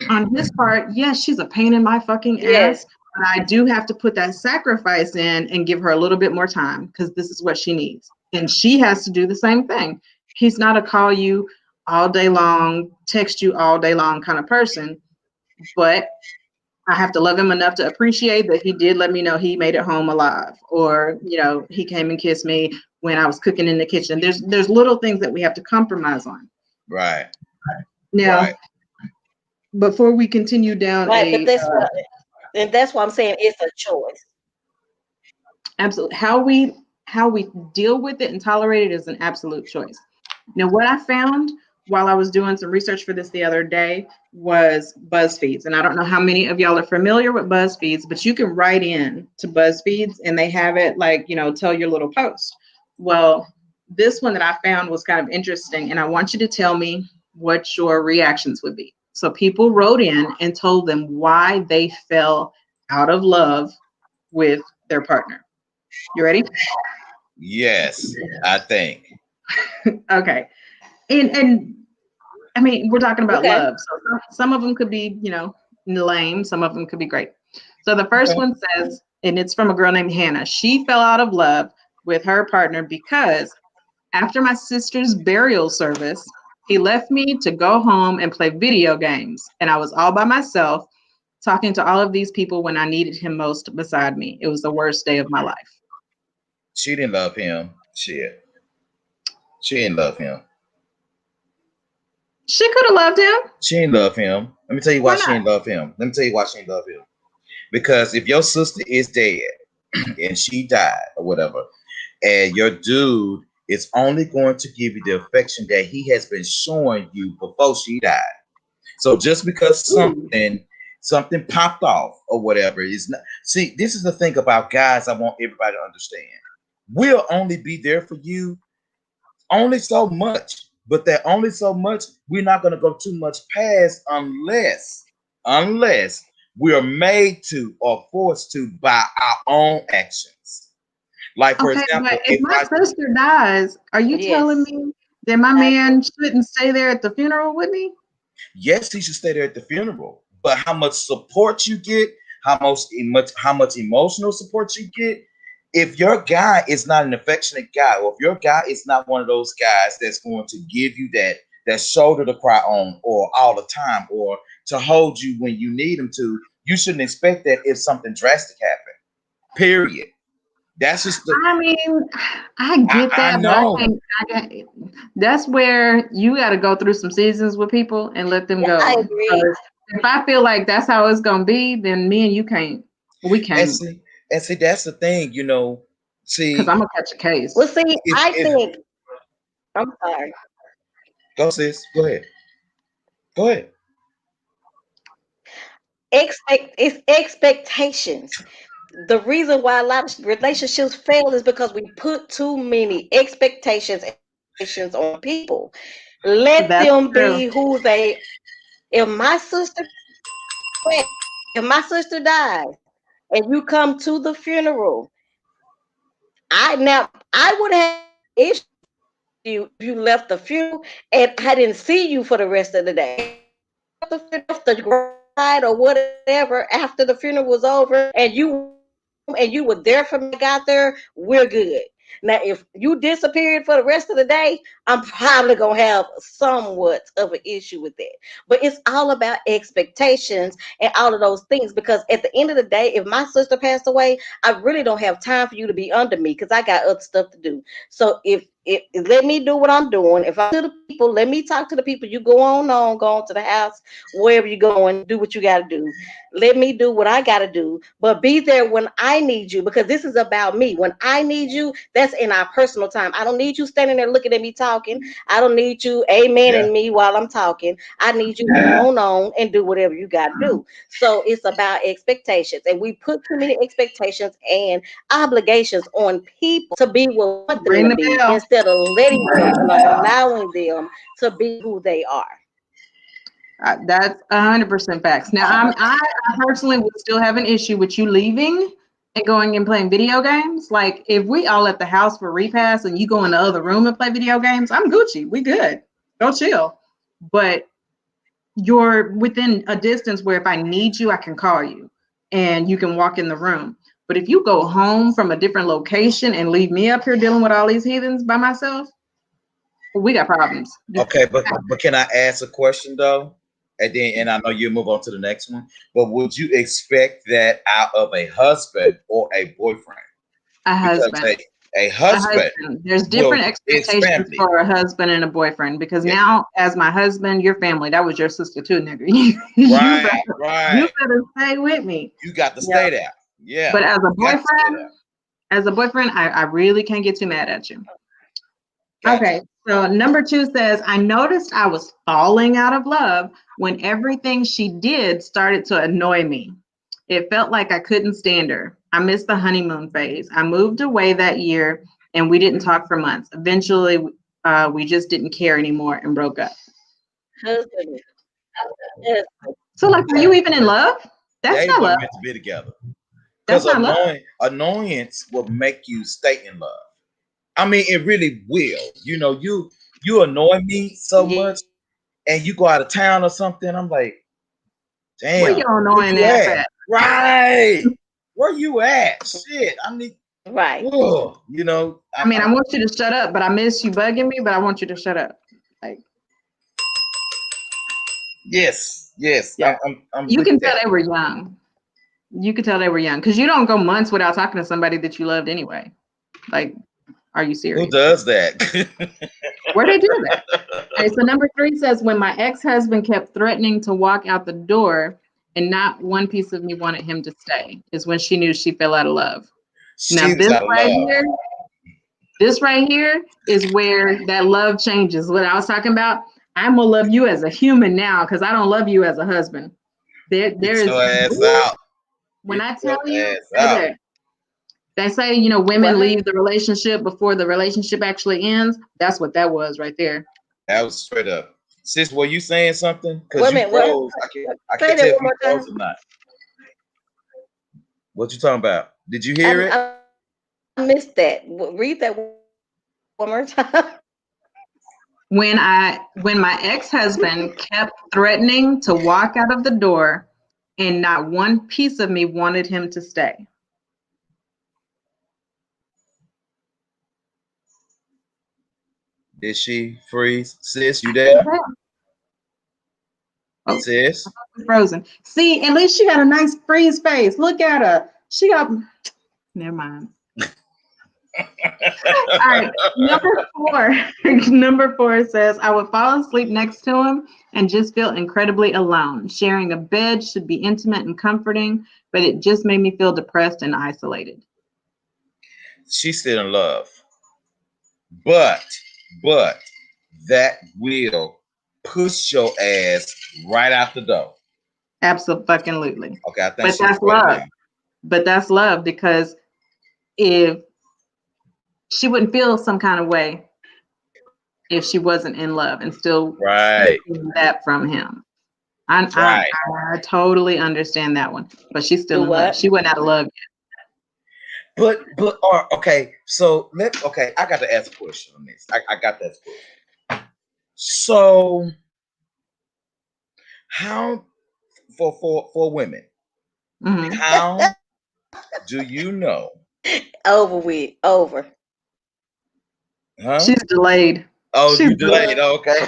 on his part, yes, she's a pain in my fucking Yes. ass. But I do have to put that sacrifice in and give her a little bit more time because this is what she needs. And she has to do the same thing. He's not a call you all day long, text you all day long kind of person, but I have to love him enough to appreciate that he did let me know he made it home alive, or he came and kissed me when I was cooking in the kitchen. There's little things that we have to compromise on. Right. Now, Right. before we continue down Right. But a that's why I'm saying it's a choice. absolute how we deal with it and tolerate it is an absolute choice. Now, what I found while I was doing some research for this the other day was BuzzFeeds. And I don't know how many of y'all are familiar with BuzzFeeds, but you can write in to BuzzFeeds and they have it like, tell your little post. Well, this one that I found was kind of interesting, and I want you to tell me what your reactions would be. So people wrote in and told them why they fell out of love with their partner. You ready? Yes, I think. Okay. And I mean, we're talking about Okay. love. So some of them could be, lame. Some of them could be great. So the first Okay. one says, and it's from a girl named Hannah. She fell out of love with her partner because after my sister's burial service, he left me to go home and play video games. And I was all by myself talking to all of these people when I needed him most beside me. It was the worst day of my life. She didn't love him. Shit. She didn't love him. She could have loved him. She didn't love him. Let me tell you why Why she not? didn't love him. Let me tell you why she didn't love him. Because if your sister is dead and she died or whatever, and your dude is only going to give you the affection that he has been showing you before she died. So just because Ooh. something popped off or whatever is not. See, this is the thing about guys. I want everybody to understand. We'll only be there for you only so much, but that only so much we're not going to go too much past unless we are made to or forced to by our own actions. Like for Okay, but example, if if my I sister dies, are you telling Yes. me that my I agree. man shouldn't stay there at the funeral with me? yes, he should stay there at the funeral, but how much support you get, how much emotional support you get. If your guy is not an affectionate guy, or if your guy is not one of those guys that's going to give you that shoulder to cry on, or all the time, or to hold you when you need him to, you shouldn't expect that if something drastic happened. Period. That's just the I mean, I get I that, but I know. think that's where you got to go through some seasons with people and let them Yeah, I go. agree. 'Cause if I feel like that's how it's gonna be, then me and you can't. We And can't, see, and see, that's the thing, because See, I'm gonna catch a Well, case. see, I if think I'm sorry. go sis, go ahead. Go ahead. It's expectations. The reason why a lot of relationships fail is because we put too many expectations on people. Let That's them true. be who they. If my sister passed, if my sister dies, and you come to the funeral, I would have issues you if you left the funeral and I didn't see you for the rest of the day. Left the graveside or whatever after the funeral was over, and you went home and you were there for me, I got there, we're good. Now, if you disappeared for the rest of the day, I'm probably gonna have somewhat of an issue with that. But it's all about expectations and all of those things. Because at the end of the day, if my sister passed away, I really don't have time for you to be under me because I got other stuff to do. So if let me do what I'm doing. If I to the people, let me talk to the people. You go on to the house, wherever you're going, do what you got to do. Let me do what I got to do, but be there when I need you, because this is about me. When I need you, that's in our personal time. I don't need you standing there looking at me talking. I don't need you Yeah. amening me while I'm talking. I need you to go on and do whatever you got to do. So it's about expectations, and we put too many expectations and obligations on people to be what we want them Ring to the be, bell. instead of letting them and allowing them to be who they are. That's 100% facts. Now, I personally would still have an issue with you leaving and going and playing video games. Like, if we all at the house for repass and you go in the other room and play video games, I'm Gucci. We good. Go chill. But you're within a distance where if I need you, I can call you and you can walk in the room. But if you go home from a different location and leave me up here dealing with all these heathens by myself, we got problems. Okay, but can I ask a question though? And I know you'll move on to the next one. But would you expect that out of a husband or a boyfriend? A Because husband. a A husband husband. There's will different his expectations family. for a husband and a boyfriend, because Yeah. now, as my husband, your family, that was your sister too, nigga. You Right, better, you right. better stay with me. You got to Yeah. stay there. Yeah. But You got to stay there. as a boyfriend, I really can't get too mad at you. Gotcha. Okay, so number 2 says, I noticed I was falling out of love when everything she did started to annoy me. It felt like I couldn't stand her. I missed the honeymoon phase. I moved away that year and we didn't talk for months. Eventually, we just didn't care anymore and broke up. Husband. Yes. So, like, are you even in love? That's They not were love. meant to be together. That's Because not love. annoyance will make you stay in love. I mean, it really will. You annoy me so Yeah. much, and you go out of town or something. I'm like, Where damn, your where annoying you ass at? at? Right, where you at? Shit, I need. Right. Oh, I mean, I want you to shut up, but I miss you bugging me, but I want you to shut up. Like, yes, yes, yeah. I'm You with can tell that. they were young. You could tell they were young because you don't go months without talking to somebody that you loved anyway. Like, are you Who serious? does that? Where they do that? Okay, so number 3 says, when my ex-husband kept threatening to walk out the door and not one piece of me wanted him to stay, is when she knew she fell out of love. Now, She was out of love. this right here is where that love changes. What I was talking about, I'm gonna love you as a human now because I don't love you as a husband. There Get is, your ass out. when Get I your tell you, ass out. baby, they say, women Right. leave the relationship before the relationship actually ends. That's what that was right there. That was straight up. Sis, were you saying something? Wait Because a you minute. What? froze. I Say can't that tell if one you more froze time. or not. What you talking about? Did you hear it? I missed that. Read that one more time. When my ex-husband kept threatening to walk out of the door and not one piece of me wanted him to stay. Did she freeze? Sis, you there? Oh, Sis? frozen. See, at least she got a nice freeze face. Look at her. She got, never mind. All right, number 4. Number 4 says, I would fall asleep next to him and just feel incredibly alone. Sharing a bed should be intimate and comforting, but it just made me feel depressed and isolated. She's still in love. But that will push your ass right out the door. Absolutely. Okay, I think But she's that's ready love. now. But that's love because if she wouldn't feel some kind of way if she wasn't in love and still Right, seeking that from him. I, I right. I totally understand that one, but she's still Do in love. what? She went out of love. Okay, so I got to ask a question on this. I got that question. So how for women, Mm-hmm. how do you know? Over with. Over. Huh? She's delayed. Oh, She's you delayed. Okay.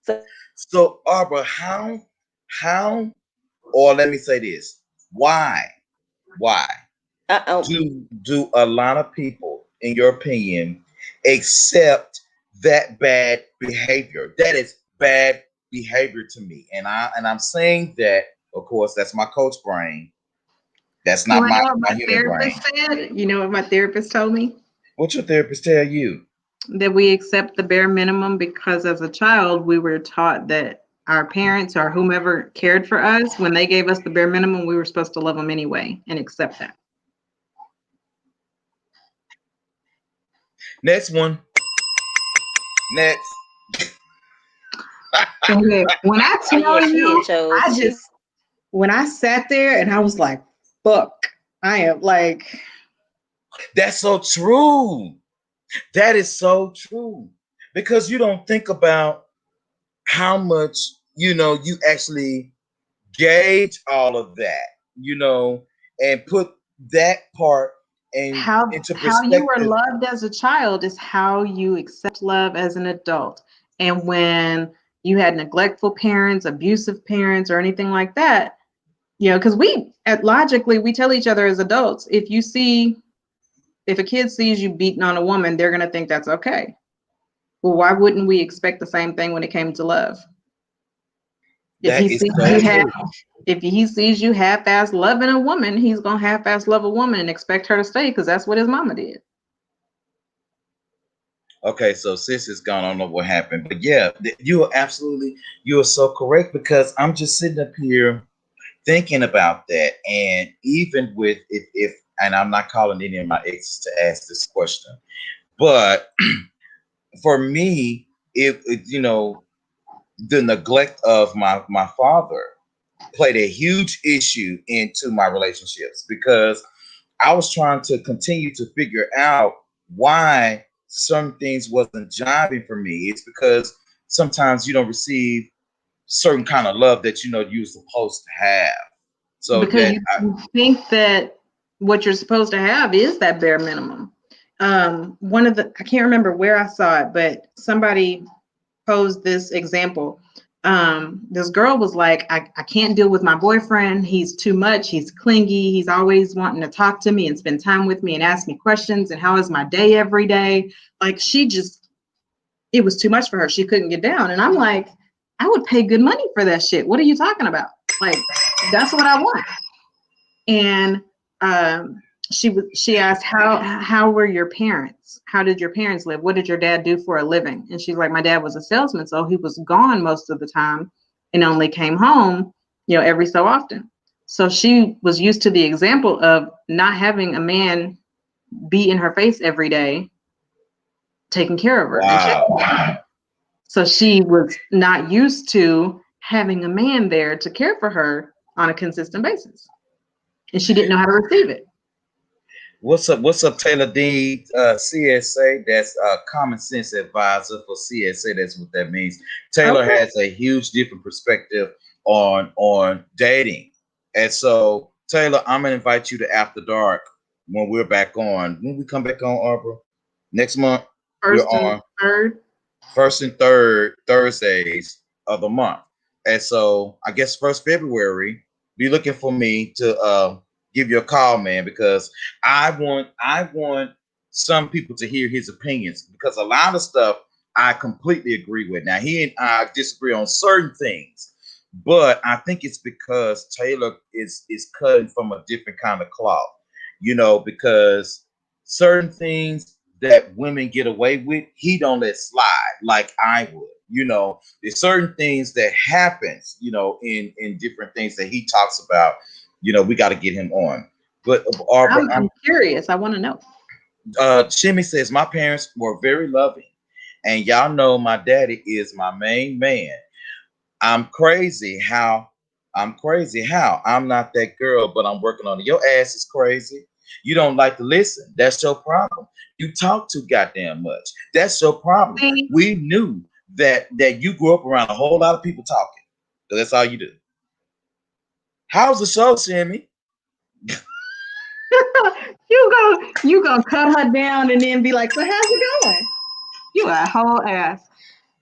So, So, Arbor, how, or let me say this: why uh-oh. do a lot of people in your opinion, accept that bad behavior? That is bad behavior to me. And I'm saying that, of course, that's my coach brain. That's You not want to my, know what my my human brain. therapist said? You know what my therapist told me? What your therapist tell you? That we accept the bare minimum because as a child, we were taught that our parents or whomever cared for us, when they gave us the bare minimum, we were supposed to love them anyway and accept that. Next one. Next. Okay. When I Oh yeah, tell she had you, chose. She's when I sat there and I was like, fuck, I am like, That's so true. That is so true. Because you don't think about how much, you actually gauge all of that, and put that part into how you were perspective. loved as a child is how you accept love as an adult. And when you had neglectful parents, abusive parents, or anything like that, because logically we tell each other as adults, if a kid sees you beating on a woman, they're gonna think that's okay. Well, why wouldn't we expect the same thing when it came to love? If That he is sees so true. half-ass loving a woman, he's gonna half-ass love a woman and expect her to stay because that's what his mama did. Okay, so sis is gone. I don't know what happened, but yeah, you are so correct, because I'm just sitting up here thinking about that. And even with, if and I'm not calling any of my exes to ask this question, but for me, the neglect of my father played a huge issue into my relationships, because I was trying to continue to figure out why some things wasn't jiving for me. It's because sometimes you don't receive certain kind of love that you're supposed to have. So Because that you think that what you're supposed to have is that bare minimum. I can't remember where I saw it, but somebody posed this example. This girl was like, I can't deal with my boyfriend. He's too much. He's clingy. He's always wanting to talk to me and spend time with me and ask me questions. And how is my day every day? Like it was too much for her. She couldn't get down. And I'm like, I would pay good money for that shit. What are you talking about? Like, that's what I want. And she asked, how were your parents? How did your parents live? What did your dad do for a living? And she's like, my dad was a salesman, so he was gone most of the time and only came home, every so often. So she was used to the example of not having a man be in her face every day, taking care of her and checking on her. wow. So she was not used to having a man there to care for her on a consistent basis. And she didn't know how to receive it. What's up, Taylor Dean, CSA? That's Common Sense Advisor for CSA. That's what that means. Taylor Okay. has a huge different perspective on dating. And so, Taylor, I'm gonna invite you to After Dark when we're back on. When we come back on, Arbor, next month, we're First and on third. first and third Thursdays of the month. And so I guess first February, be looking for me to give you a call, man, because I want some people to hear his opinions, because a lot of stuff I completely agree with. Now he and I disagree on certain things, but I think it's because Taylor is cutting from a different kind of cloth, because certain things that women get away with, he don't let slide like I would. There's certain things that happens, in different things that he talks about. We got to get him on. But Arbor, I'm curious. I want to know. Shimmy says my parents were very loving, and y'all know my daddy is my main man. I'm crazy how I'm not that girl, but I'm working on it. Your ass is crazy. You don't like to listen. That's your problem. You talk too goddamn much. That's your problem. See, We knew that you grew up around a whole lot of people talking. So that's all you do. How's the show, Sammy? you gonna cut her down and then be like, so how's it going? You a whole ass.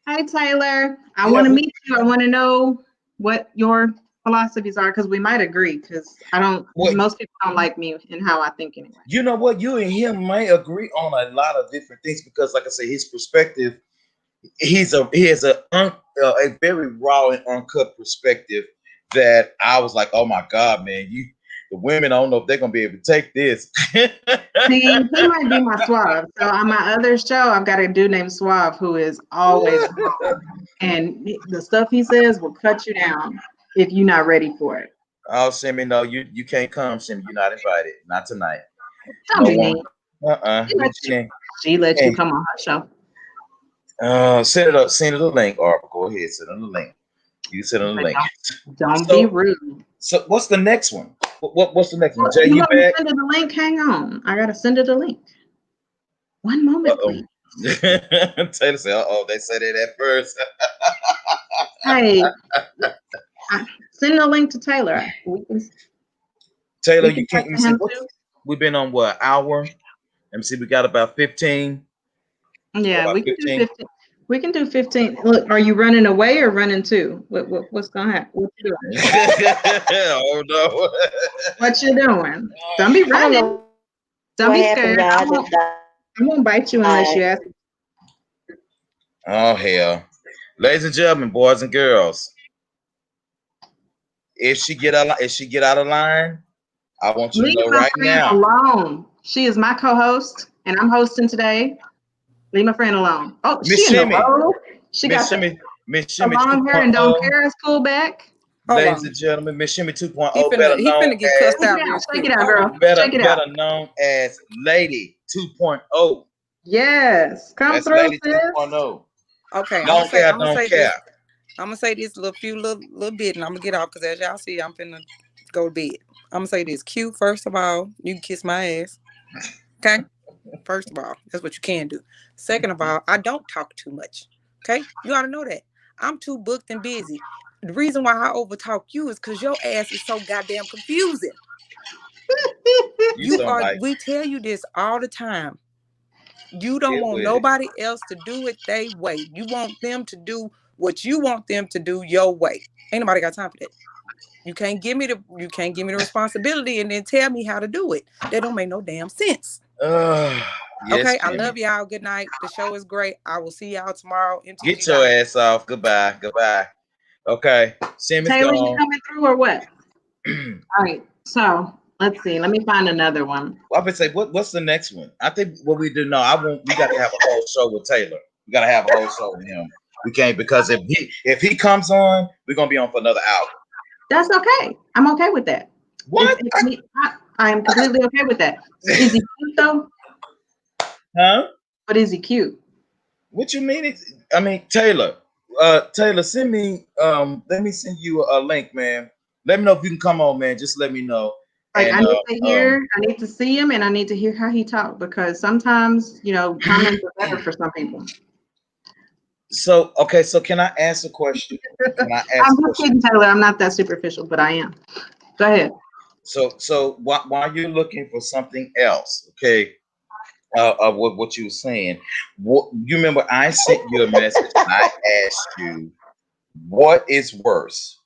Hi Taylor. I Yeah, want to meet you. I want to know what your philosophies are, because we might agree. Because Well, most people don't like me and how I think anyway. you know what? You and him may agree on a lot of different things because, like I say, his perspective. He has a very raw and uncut perspective that I was like, oh my God, man, the women, I don't know if they're gonna be able to take this. See, he might be my Suave. So on my other show, I've got a dude named Suave who is always wrong. And the stuff he says will cut you down if you're not ready for it. Oh, Shimmy, no, you can't come, Shimmy. You're not invited. Not tonight. Don't No be one. mean. She let Hey, you come on her show. set it up. Send it a link, or go ahead, send it a link. You send it a But link. don't be rude. So what's the next one? What's the next one? Well, Jay, you you want me to back? send her the link? Hang on. I gotta send her the link. One moment, please. Taylor said, "Uh-oh, they said it at first." Hey, send the link to Taylor. Taylor, We can you can't. Let me see. We've been on what, hour? Let me see. We got about 15. Yeah, about we can 15. do 15. We can do 15. Look, are you running away or running too? What's gonna happen? What you doing? Oh no! What you doing? Don't be I don't running. know Don't what be happened, scared. y'all. I just I won't bite you unless you ask. Oh hell, ladies and gentlemen, boys and girls, if she get out of line, I want you to Leave know my right friend now. alone. She is my co-host, and I'm hosting today. Leave my friend alone. Oh, Miss she in the Shimmy, road. She Miss got Shimmy, Miss the Shimmy long hair and don't 2.0. care. It's pulled back. Hold Ladies on. and gentlemen, Miss Shimmy 2.0, He better finna get cussed Shake out it real out. Shake quick. it out, Hold girl. on. Shake it out. better known as Lady 2.0. Yes. Come That's through, Lady sis. 2.0. Okay, Don't care, don't care. I'm gonna say this little bit, and I'm gonna get off because as y'all see, I'm finna go to bed. I'm gonna say this. Q, first of all, you can kiss my ass. Okay? First of all, that's what you can do. Second of all, I don't talk too much. Okay? You ought to know that. I'm too booked and busy. The reason why I overtalk you is because your ass is so goddamn confusing. We tell you this all the time. You don't want nobody else to do it their way. You want them to do what you want them to do your way. Ain't nobody got time for that. You can't give me the responsibility and then tell me how to do it. That don't make no damn sense. Yes, okay, I love y'all. Good night. The show is great. I will see y'all tomorrow. MTG Get your ass off. Goodbye. Okay. Simmons Taylor, you gone. coming through or what? All right. So let's see. Let me find another one. Well, I would say, what's the next one? I think what we do now, we got to have a whole show with Taylor. We got to have a whole show with him. We can't, because if he comes on, we're gonna be on for another hour. That's okay. I'm okay with that. What? I am completely okay with that. Is he cute though? Huh? But is he cute? What you mean? Taylor. Taylor, send me. Let me send you a link, man. Let me know if you can come on, man. Just let me know. Like, and, I need to see him, and I need to hear how he talks, because sometimes, comments are better for some people. So can I ask a question? I'm just kidding, Taylor. I'm not that superficial, but I am. Go ahead. So while you're looking for something else, okay, of what you were saying, you remember I sent you a message and I asked you, what is worse,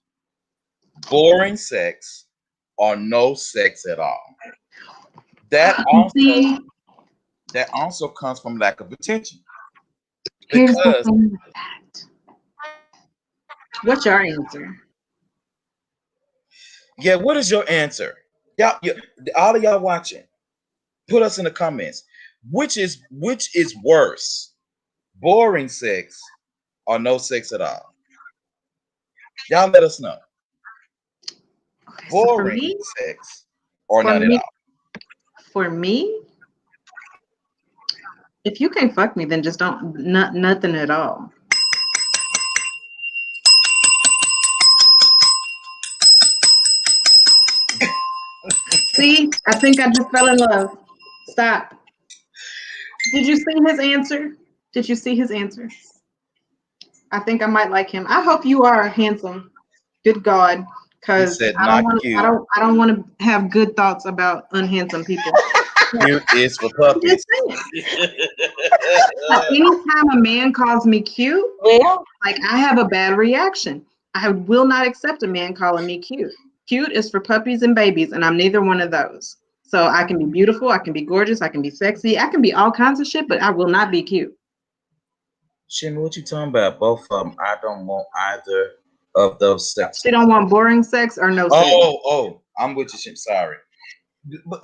boring sex or no sex at all? That also comes from lack of attention. Here's the thing with that. What's your answer? Yeah, what is your answer? Y'all, all of y'all watching, put us in the comments. Which is worse, boring sex or no sex at all? Y'all let us know. Okay, Boring sex or none at all? For me, if you can't fuck me, then just don't, nothing at all. See, I think I just fell in love. Stop. Did you see his answer? Did you see his answer? I think I might like him. I hope you are handsome. Good God, because I don't want to have good thoughts about unhandsome people. Cute is for puppies. Anytime a man calls me cute, like, I have a bad reaction. I will not accept a man calling me cute. Cute is for puppies and babies, and I'm neither one of those. So I can be beautiful, I can be gorgeous, I can be sexy, I can be all kinds of shit, but I will not be cute. Shimmy, what you talking about? Both of them. I don't want either of those She sexes. don't want boring sex or no sex. Oh, I'm with you, Shimmy. Sorry.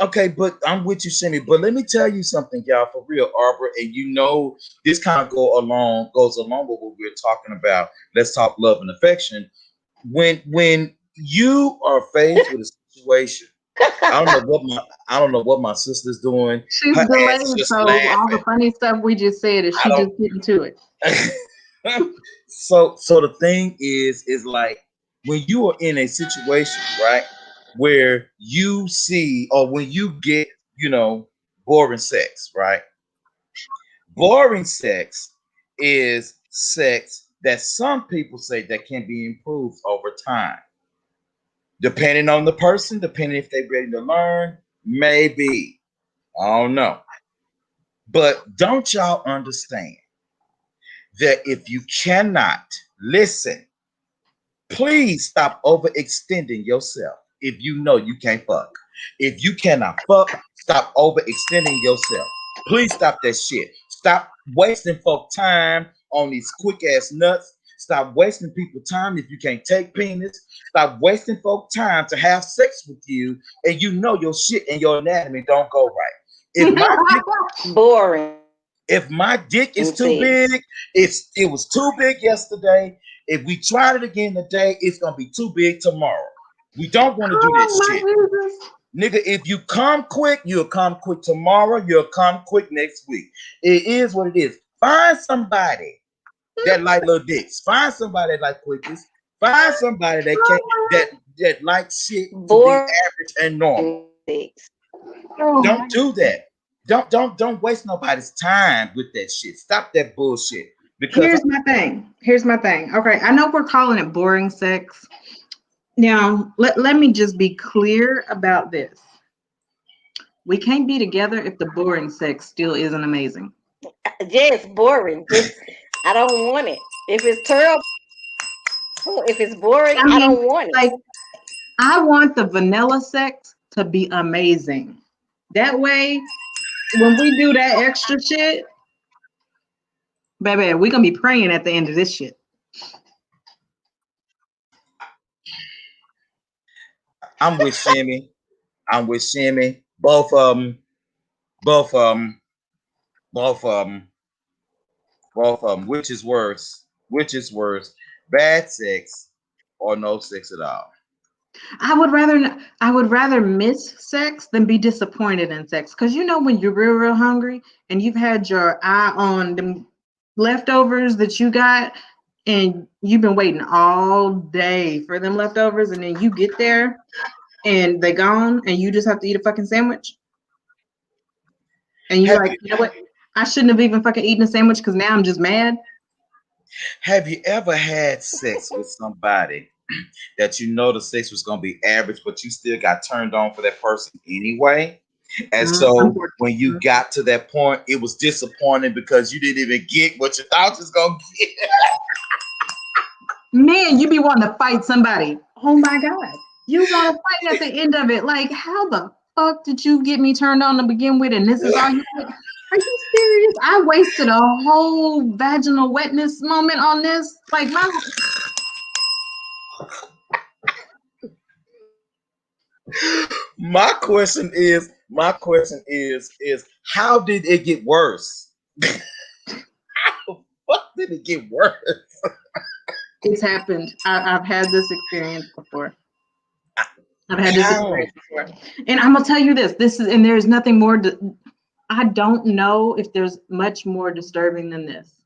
Okay, but I'm with you, Shimmy. But let me tell you something, y'all, for real, Arbor. And you know, this kind of goes along with what we're talking about. Let's talk love and affection. When you are faced with a situation, I don't know what my sister's doing. She's Her delayed, ass is just so all the laughing. funny stuff we just said is I she just getting to it. don't. So the thing is like when you are in a situation, right, where you see or when you get, boring sex, right? Boring sex is sex that some people say that can be improved over time, depending on the person, depending if they're ready to learn, maybe. I don't know. But don't y'all understand that if you cannot listen, please stop overextending yourself if you know you can't fuck. If you cannot fuck, stop overextending yourself. Please stop that shit. Stop wasting folk time on these quick ass nuts. Stop wasting people time if you can't take penis. Stop wasting folk time to have sex with you and you know your shit and your anatomy don't go right. If my dick Boring if my dick is too sex. big, it was too big yesterday. If we tried it again today, it's gonna be too big tomorrow. We don't want to do that Oh my shit. Jesus. Nigga, if you come quick, you'll come quick tomorrow, you'll come quick next week. It is what it is. Find somebody that like little dicks. Find somebody that like quickies. Find somebody that can that likes shit to be Boring average and normal. sex. Oh my Don't do that. Don't waste nobody's time with that shit. Stop that bullshit. Because Here's my thing. Here's my thing. Okay, I know we're calling it boring sex. Now, let me just be clear about this. We can't be together if the boring sex still isn't amazing. Yes, boring. Just I don't want it. If it's terrible, if it's boring, I I mean, don't want it. like, I want the vanilla sex to be amazing. That way, when we do that extra shit, baby, we're gonna be praying at the end of this shit. I'm with Shimmy. I'm with Shimmy. Both of them. Both of them. Both of them. Both of them. Which is worse? Which is worse? Bad sex or no sex at all? I would rather miss sex than be disappointed in sex. Cause you know when you're real hungry and you've had your eye on the leftovers that you got and you've been waiting all day for them leftovers and then you get there and they gone and you just have to eat a fucking sandwich. And you're Have like, you you know what? I shouldn't have even fucking eaten a sandwich because now I'm just mad. have you ever had sex with somebody that you know the sex was gonna be average, but you still got turned on for that person anyway? And so when you Unfortunately. got to that point, it was disappointing because you didn't even get what you thought you was gonna get. Man, you be wanting to fight somebody. Oh my God. You want to fight at the end of it. Like, how the fuck did you get me turned on to begin with? And this is all you get? Are you serious? I wasted a whole vaginal wetness moment on this. Like, My question is how did it get worse? What did it get worse? it's happened. I've had this experience before. I've had this How? experience before. And I'm going to tell you and there's nothing more. I don't know if there's much more disturbing than this.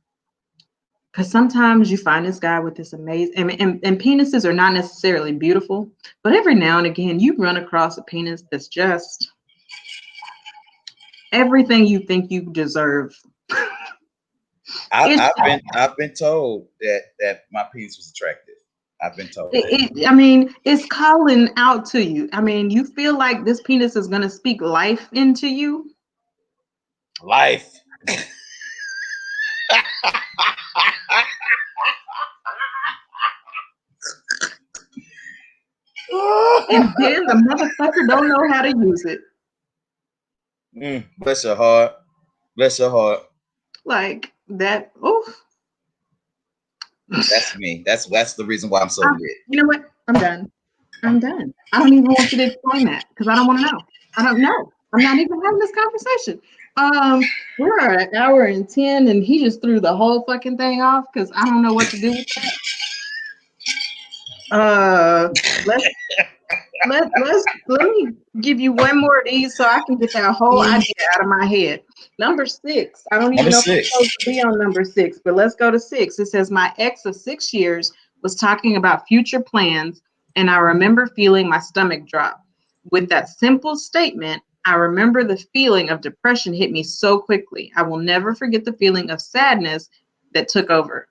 Because sometimes you find this guy with this amazing, and penises are not necessarily beautiful, but every now and again you run across a penis that's just everything you think you deserve. It's, I've been told that my penis was attractive. I've been told that. I mean, it's calling out to you. I mean, you feel like this penis is going to speak life into you. Life. And then the motherfucker don't know how to use it. Bless your heart. Bless your heart. Like that. Oof. That's me. That's the reason why I'm so lit. You know what? I'm done. I'm done. I don't even want you to explain that because I don't want to know. I don't know. I'm not even having this conversation. We're at an hour and 10, and he just threw the whole fucking thing off because I don't know what to do with that. Let me give you one more of these so I can get that whole idea out of my head. Number 6. I don't even know if I'm supposed to be on number 6, but let's go to 6. It says my ex of 6 years was talking about future plans, and I remember feeling my stomach drop. With that simple statement, I remember the feeling of depression hit me so quickly. I will never forget the feeling of sadness that took over.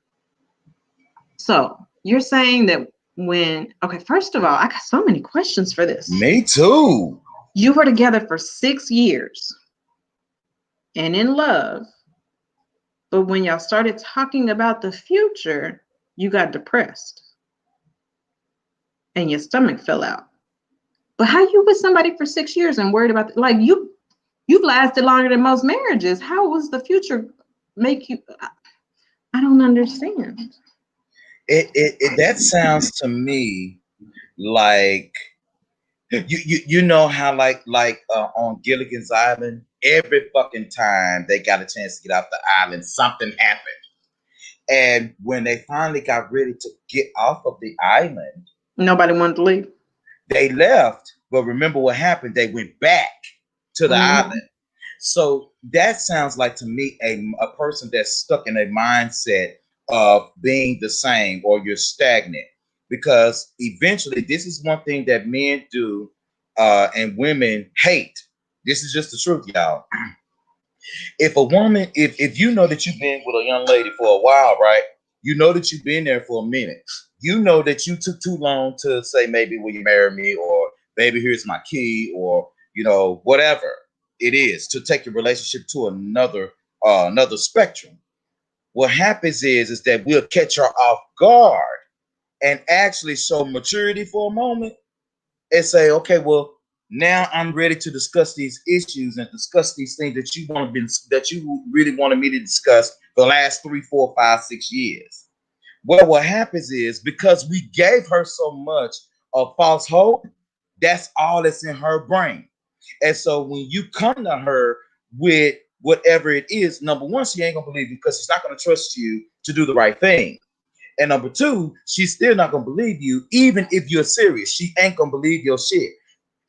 So you're saying that okay, first of all, I got so many questions for this. Me too. You were together for 6 years and in love, but when y'all started talking about the future, you got depressed and your stomach fell out. But how you with somebody for 6 years and worried about like you've lasted longer than most marriages. How was the future make you? I don't understand. It that sounds to me like you know how like on Gilligan's Island, every fucking time they got a chance to get off the island, something happened. And when they finally got ready to get off of the island, nobody wanted to leave. They left, but remember what happened? They went back to the island. So that sounds like to me a person that's stuck in a mindset of being the same or you're stagnant. Because eventually, this is one thing that men do and women hate. This is just the truth, y'all. If a woman, if you know that you've been with a young lady for a while, right? You know that you've been there for a minute. You know that you took too long to say maybe will you marry me, or baby here's my key, or whatever it is to take your relationship to another spectrum. What happens is that we'll catch her off guard and actually show maturity for a moment and say, okay, well, now I'm ready to discuss these issues and discuss these things that you really wanted me to discuss the last 3, 4, 5, 6 years. Well, what happens is because we gave her so much of false hope, that's all that's in her brain. And so when you come to her with whatever it is, number one, she ain't gonna believe you because she's not gonna trust you to do the right thing. And number two, she's still not gonna believe you, even if you're serious. She ain't gonna believe your shit.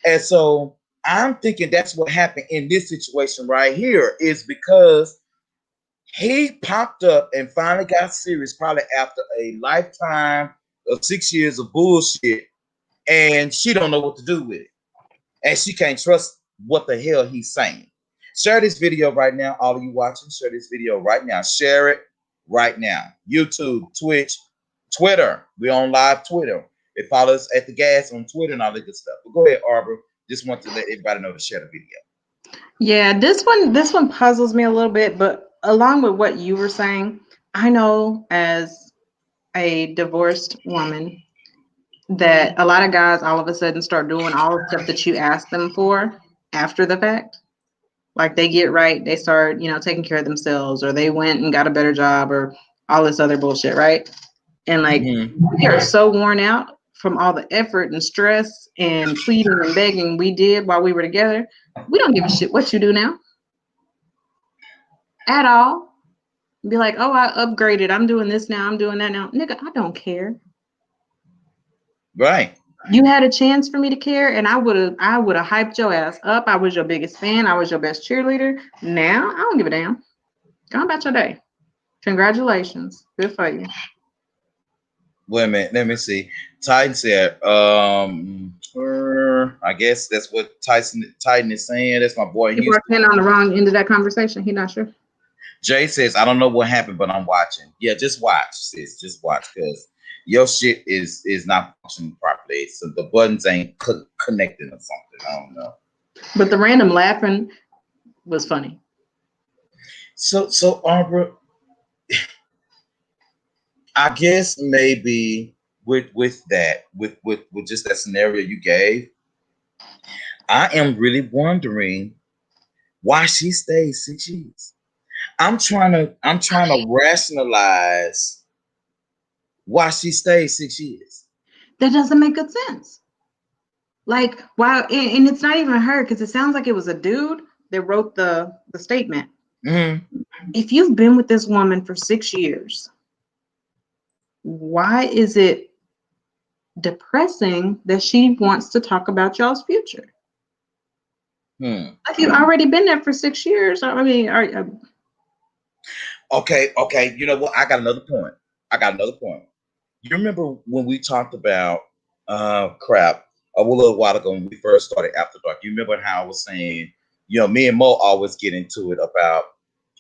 And so I'm thinking that's what happened in this situation right here, is because he popped up and finally got serious, probably after a lifetime of 6 years of bullshit, and she don't know what to do with it. And she can't trust what the hell he's saying. Share this video right now. All of you watching, share this video right now. Share it right now. YouTube, Twitch, Twitter. We're on live Twitter. They follow us at the gas on Twitter and all that good stuff. But go ahead, Arbor. Just want to let everybody know to share the video. Yeah, this one puzzles me a little bit, but along with what you were saying, I know as a divorced woman that a lot of guys all of a sudden start doing all the stuff that you asked them for after the fact. Like they get right, they start, taking care of themselves, or they went and got a better job, or all this other bullshit, right? And like we are so worn out from all the effort and stress and pleading and begging we did while we were together. We don't give a shit what you do now at all. Be like, oh, I upgraded. I'm doing this now. I'm doing that now. Nigga, I don't care. Right. You had a chance for me to care, and I would have hyped your ass up. I was your biggest fan. I was your best cheerleader. Now I don't give a damn. Go about your day. Congratulations. Good for you. Wait a minute. Let me see. Titan said, I guess that's what Titan is saying. That's my boy. People are playing on the wrong end of that conversation. He's not sure. Jay says, I don't know what happened, but I'm watching. Yeah, just watch, sis. Just watch, because your shit is not functioning properly. So the buttons ain't connecting or something. I don't know. But the random laughing was funny. So Arbor, I guess maybe with just that scenario you gave, I am really wondering why she stayed 6 years. I'm trying to rationalize why she stayed 6 years. That doesn't make good sense. Like, wow, and it's not even her, because it sounds like it was a dude that wrote the statement. Mm-hmm. If you've been with this woman for 6 years, why is it depressing that she wants to talk about y'all's future? Like, you've already been there for 6 years. I mean, Okay. You know what? I got another point. You remember when we talked about crap a little while ago when we first started After Dark? You remember how I was saying, me and Mo always get into it about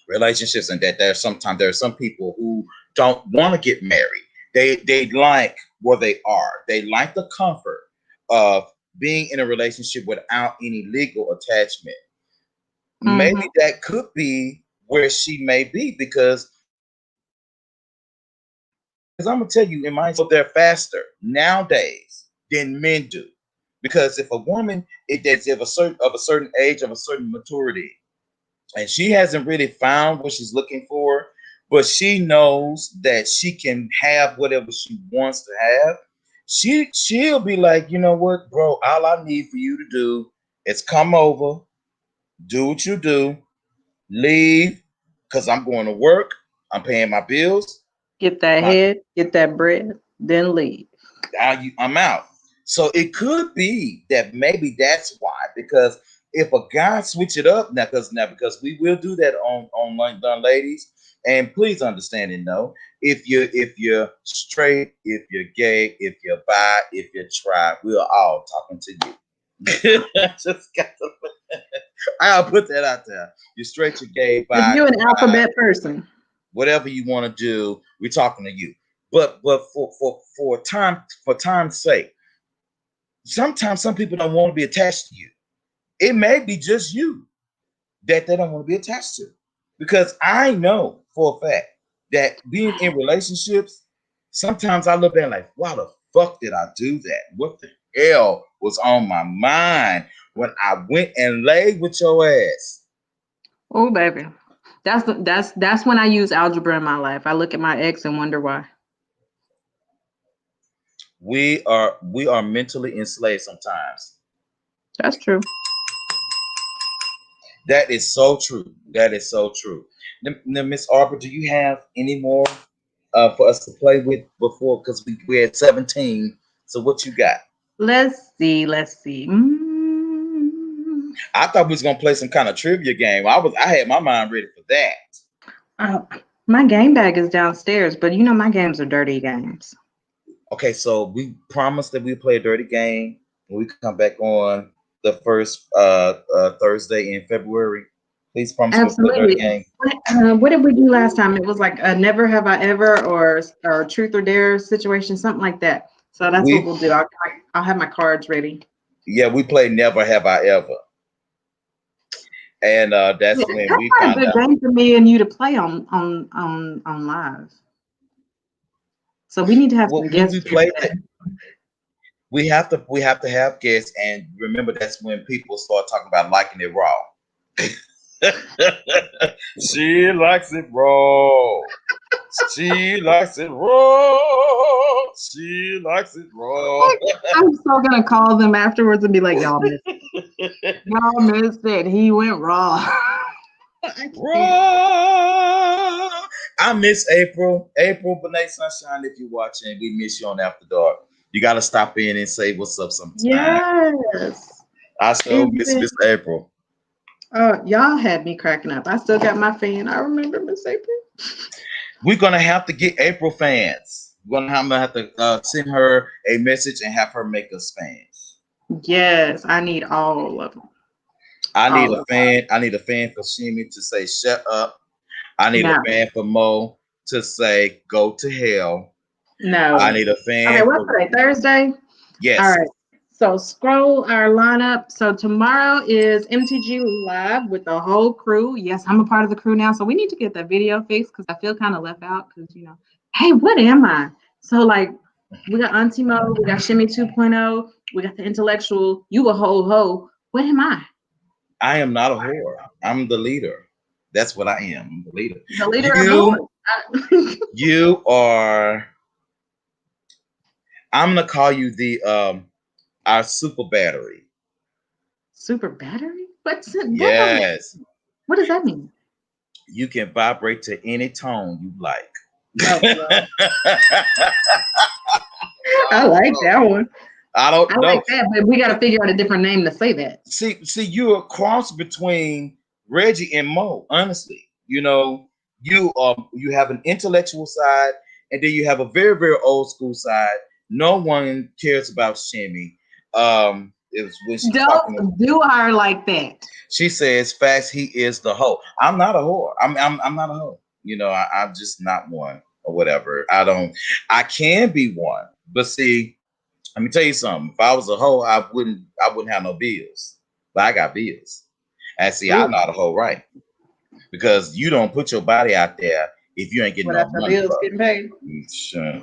relationships, and that there are some people who don't want to get married. They like where they are. They like the comfort of being in a relationship without any legal attachment. Maybe that could be where she may be, because I'm gonna tell you, in my they're faster nowadays than men do. Because if a woman is of a certain age, of a certain maturity, and she hasn't really found what she's looking for, but she knows that she can have whatever she wants to have, she'll be like, you know what, bro, all I need for you to do is come over, do what you do, leave, because I'm going to work, I'm paying my bills, get that head, get that bread, then leave. I'm out. So it could be that maybe that's why, because if a guy switch it up now, because we will do that on Done Ladies, and please understand and know, if you're straight, if you're gay, if you're bi, if you're tri, we're all talking to you. Just got to, I'll put that out there. You're straight, you're gay, bi, If you're an tri, alphabet person, whatever you want to do, we're talking to you. But for time's sake, sometimes some people don't want to be attached to you. It may be just you that they don't want to be attached to. Because I know for a fact that being in relationships, sometimes I look back like, why the fuck did I do that? What the hell was on my mind when I went and laid with your ass? oh baby, that's when I use algebra in my life. I look at my ex and wonder why. We are mentally enslaved sometimes. That's true. That is so true. Now, Miss Arbor, do you have any more for us to play with before? Because we had 17. So what you got? Let's see. I thought we was gonna play some kind of trivia game. I had my mind ready for that. My game bag is downstairs, but you know my games are dirty games. Okay, so we promised that we play a dirty game when we come back on the first Thursday in February. Please promise we'll play a dirty Absolutely. game. What did we do last time? It was like a never have I ever or truth or dare situation, something like that. So that's what we'll do. I'll have my cards ready. Yeah, we played Never Have I Ever. And that's when that's we not found a good out. game for me and you to play on live. So we need to have some When guests we here played today. it, we have to have guests, and remember that's when people start talking about liking it raw. She likes it raw. She likes it raw. She likes it raw. I'm still gonna call them afterwards and be like, y'all missed it. Y'all missed it. He went raw. Raw. I miss April. April, Bonet Sunshine, if you're watching, we miss you on After Dark. You got to stop in and say what's up sometime. Yes. I still miss April. Y'all had me cracking up. I still got my fan. I remember Miss April. We're gonna have to get April fans. We're gonna have to send her a message and have her make us fans. Yes, I need all of them. I need a fan. I need a fan for Shimi to say "shut up." I need a fan for Mo to say "go to hell." No. I need a fan. Okay, what's today? Thursday? Yes. All right. So scroll our lineup. So tomorrow is MTG Live with the whole crew. Yes, I'm a part of the crew now. So we need to get that video fixed because I feel kind of left out because, hey, what am I? So like We got Auntie Mo, we got Shimmy 2.0, we got the intellectual. You a whole hoe. What am I? I am not a whore. I'm the leader. That's what I am. I'm the leader. The leader of You, whores. you are. I'm gonna call you the our super battery. Super battery? What's it? That don't make, Yes, what does that mean? you can vibrate to any tone you like. Oh, well, I like that one. I don't I like know. that, but we got to figure out a different name to say that. See, you're a cross between Reggie and Mo. Honestly, you have an intellectual side, and then you have a very, very old school side. No one cares about Shimmy. It was when she's talking. Don't do her like that. She says, "Facts, he is the hoe." I'm not a whore. I'm not a hoe. I'm just not one or whatever. I can be one, but see, let me tell you something. If I was a hoe, I wouldn't have no bills. But I got bills. And see, I'm Ooh, not a hoe, right? Because you don't put your body out there if you ain't getting what no after money bills for getting paid? it. Sure.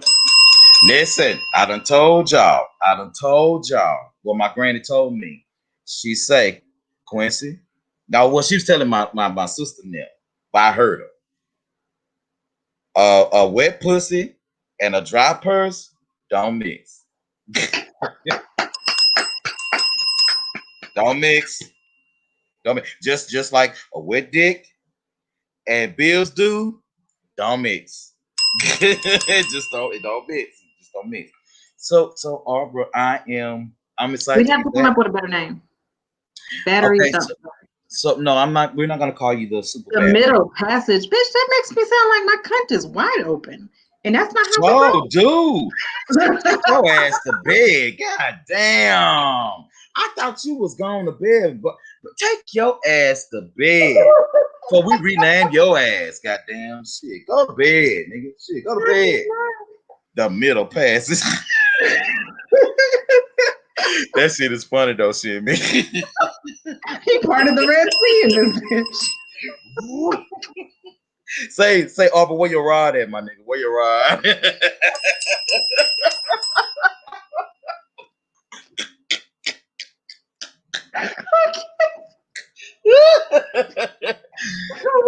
Listen, I done told y'all. I done told y'all what my granny told me. She say, Quincy. Now, what she was telling my sister now, but I heard her. A wet pussy and a dry purse don't mix. Don't mix. Don't mix. Just like a wet dick and bills due, don't mix. It don't mix. Just don't mix. So Arbor, I'm excited We to have be to come back. up with a better name. Batteries Okay, don't. so no, I'm not. We're not gonna call you the super The bad. middle passage, bitch, that makes me sound like my cunt is wide open. And that's not how we Oh, dude, roll. take your ass to bed. God damn. I thought you was going to bed, but take your ass to bed. So we rename your ass. Goddamn shit. Go to bed, nigga. Shit, go to bed. The middle passes. That shit is funny though, shit, man. He part of the Red Sea in this bitch. say, Arbor, where your rod at, my nigga? Where your rod?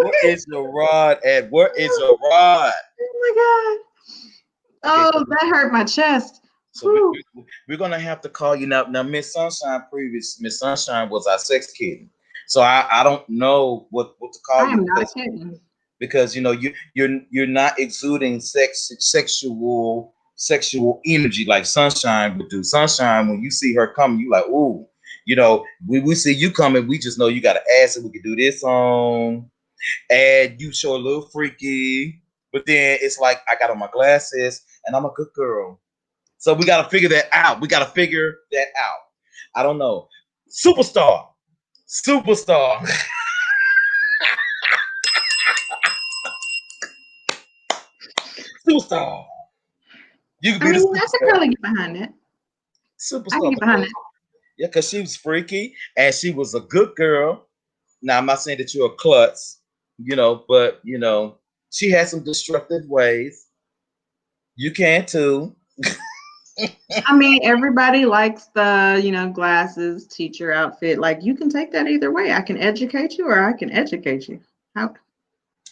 Where is your rod at? Where is your rod? Oh my Okay, god. Oh, that hurt my chest. so Whew. we're gonna have to call you now. Now, Miss Sunshine was our sex kitten. So I don't know what to call I you am not a because kitten. you're not exuding sexual energy like Sunshine would do. Sunshine, when you see her coming, you like, ooh, we see you coming, we just know you got an ass and we can do this on, and you show a little freaky, but then it's like I got on my glasses and I'm a good girl. So we gotta figure that out. We gotta figure that out. I don't know. Superstar. Superstar. Superstar. You could I be the mean, I could superstar. probably get behind it. I can Superstar get behind because it. yeah, because she was freaky and she was a good girl. Now I'm not saying that you're a klutz, but she had some destructive ways. You can too. I mean, everybody likes the, glasses, teacher outfit. Like, you can take that either way. I can educate you or I can educate you. How?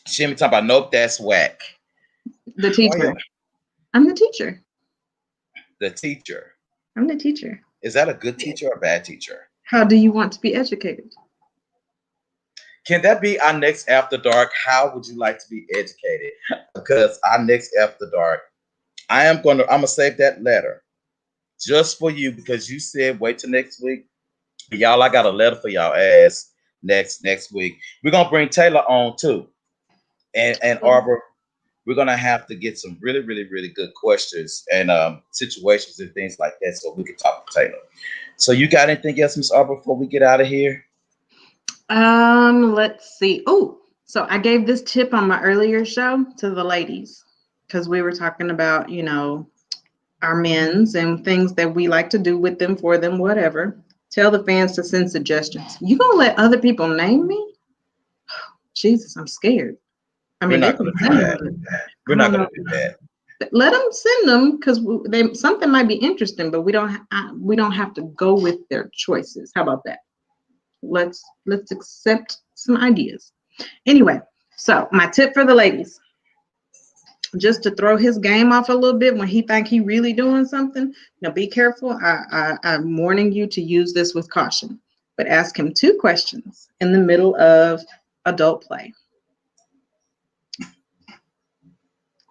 She me talking about nope, that's whack. The Oh yeah, teacher. I'm the teacher. the teacher. I'm the teacher. Is that a good teacher or a bad teacher? How do you want to be educated? Can that be our next After Dark? How would you like to be educated? Because our next After Dark, I'm gonna save that letter just for you because you said wait till next week. Y'all, I got a letter for y'all ass next week. We're gonna bring Taylor on too. And Arbor, we're gonna have to get some really, really, really good questions and situations and things like that so we can talk to Taylor. So you got anything else, Miss Arbor, before we get out of here? Let's see. Oh, so I gave this tip on my earlier show to the ladies because we were talking about, our men's and things that we like to do with them, for them, whatever. Tell the fans to send suggestions. You gonna let other people name me? Jesus, I'm scared. I We're mean, they not can gonna do send that. them. We're I not don't gonna know. do that. Let them send them because something might be interesting, but we don't have to go with their choices. How about that? Let's accept some ideas. Anyway, so my tip for the ladies, just to throw his game off a little bit when he think he really doing something. Now be careful. I'm warning you to use this with caution, but ask him 2 questions in the middle of adult play.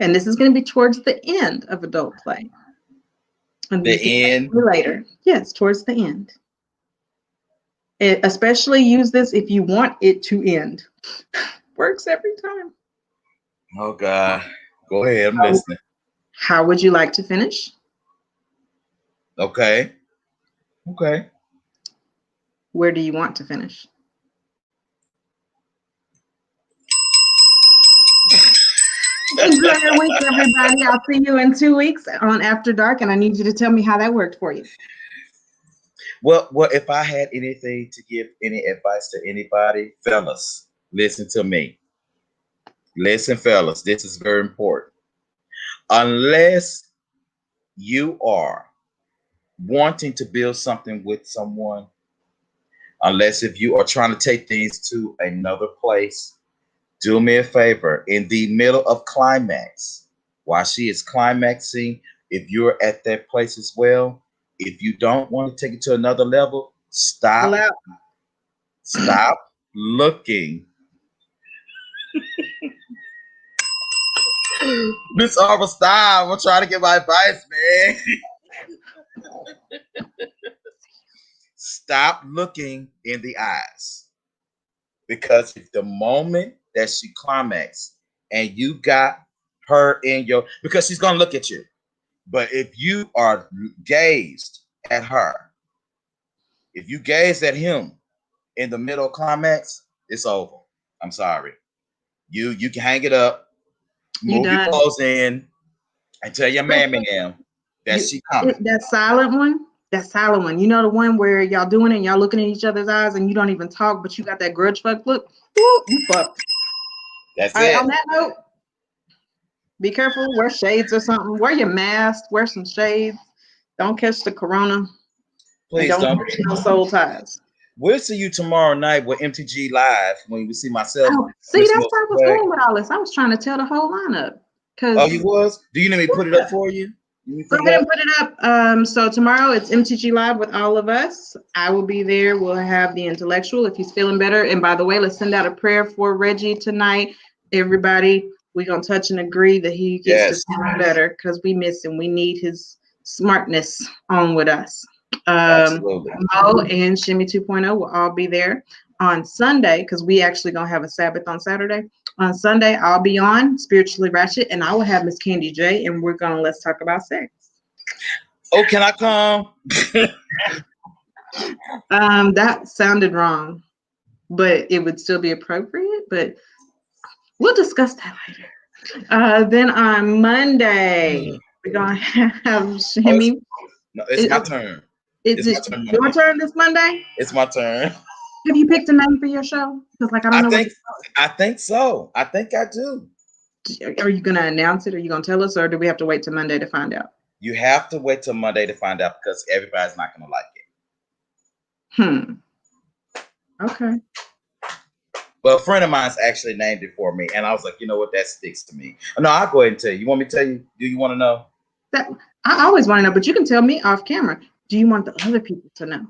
And this is going to be towards the end of adult play. And the end later. Yes, towards the end. Especially use this if you want it to end. Works every time. Oh God. Go ahead, I'm listening. How would you like to finish? Okay. Where do you want to finish? Enjoy your week, everybody. I'll see you in 2 weeks on After Dark, and I need you to tell me how that worked for you. Well, if I had anything to give, any advice to anybody, fellas, listen to me. Listen, fellas, this is very important. Unless you are wanting to build something with someone, unless if you are trying to take things to another place, do me a favor. In the middle of climax, while she is climaxing, if you're at that place as well, if you don't want to take it to another level, stop looking. Miss Arbor, stop. I'm trying to get my advice, man. Stop looking in the eyes. Because if the moment that she climax and you got her in your, because she's going to look at you. But if you are gazed at her, if you gaze at him in the middle of climax, it's over. I'm sorry. You can hang it up, move your clothes in, and tell your mammy now that she coming. That silent one. You know, the one where y'all doing it and y'all looking in each other's eyes and you don't even talk, but you got that grudge fuck look. Woo, you fucked. That's it. On that note, be careful. Wear shades or something. Wear your mask. Wear some shades. Don't catch the corona. Please don't. Catch no soul ties. We'll see you tomorrow night with MTG Live when we see myself. Oh, see, that's why I was going with all this. I was trying to tell the whole lineup. Oh, you was? Do you need me to put it up for you? Go ahead and put it up. So tomorrow it's MTG Live with all of us. I will be there. We'll have the intellectual if he's feeling better. And by the way, let's send out a prayer for Reggie tonight. Everybody, we're going to touch and agree that he gets to feel better because we miss him. We need his smartness on with us. Absolutely. Mo and Shimmy 2.0 will all be there on Sunday because we actually going to have a Sabbath on Saturday. On Sunday, I'll be on Spiritually Ratchet, and I will have Miss Candy J, and we're going to let's talk about sex. Oh, can I come? That sounded wrong, but it would still be appropriate, but we'll discuss that later. Then on Monday, we're going to have Shimmy. No, it's my turn. Is it your turn this Monday? It's my turn. Have you picked a name for your show? Because I don't know. I think so. I think I do. Are you going to announce it? Are you going to tell us, or do we have to wait till Monday to find out? You have to wait till Monday to find out because everybody's not going to like it. Okay. Well, a friend of mine's actually named it for me, and I was like, you know what? That sticks to me. No, I'll go ahead and tell you. You want me to tell you? Do you want to know? That I always want to know, but you can tell me off camera. Do you want the other people to know?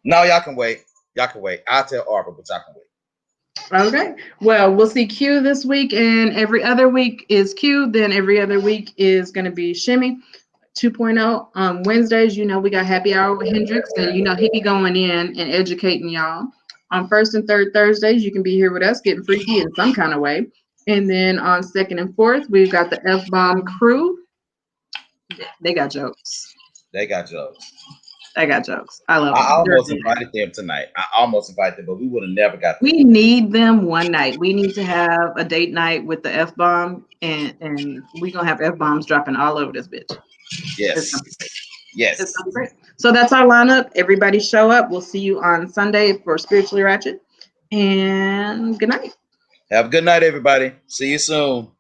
No, y'all can wait. Y'all can wait. I'll tell Arbor, but y'all can wait. Okay. Well, we'll see Q this week, and every other week is Q. Then every other week is going to be Shimmy 2.0. On Wednesdays, you know, we got Happy Hour with Hendrix, and you know, he be going in and educating y'all. On first and third Thursdays, you can be here with us getting freaky in some kind of way. And then on second and fourth, we've got the F-Bomb crew. They got jokes. They got jokes. I got jokes. I love them. I almost invited them tonight. I almost invited them, but we would have never got them. We need them one night. We need to have a date night with the F-Bomb, and we're going to have F-Bombs dropping all over this bitch. Yes. Yes. It's gonna be great. So that's our lineup. Everybody show up. We'll see you on Sunday for Spiritually Ratchet. And good night. Have a good night, everybody. See you soon.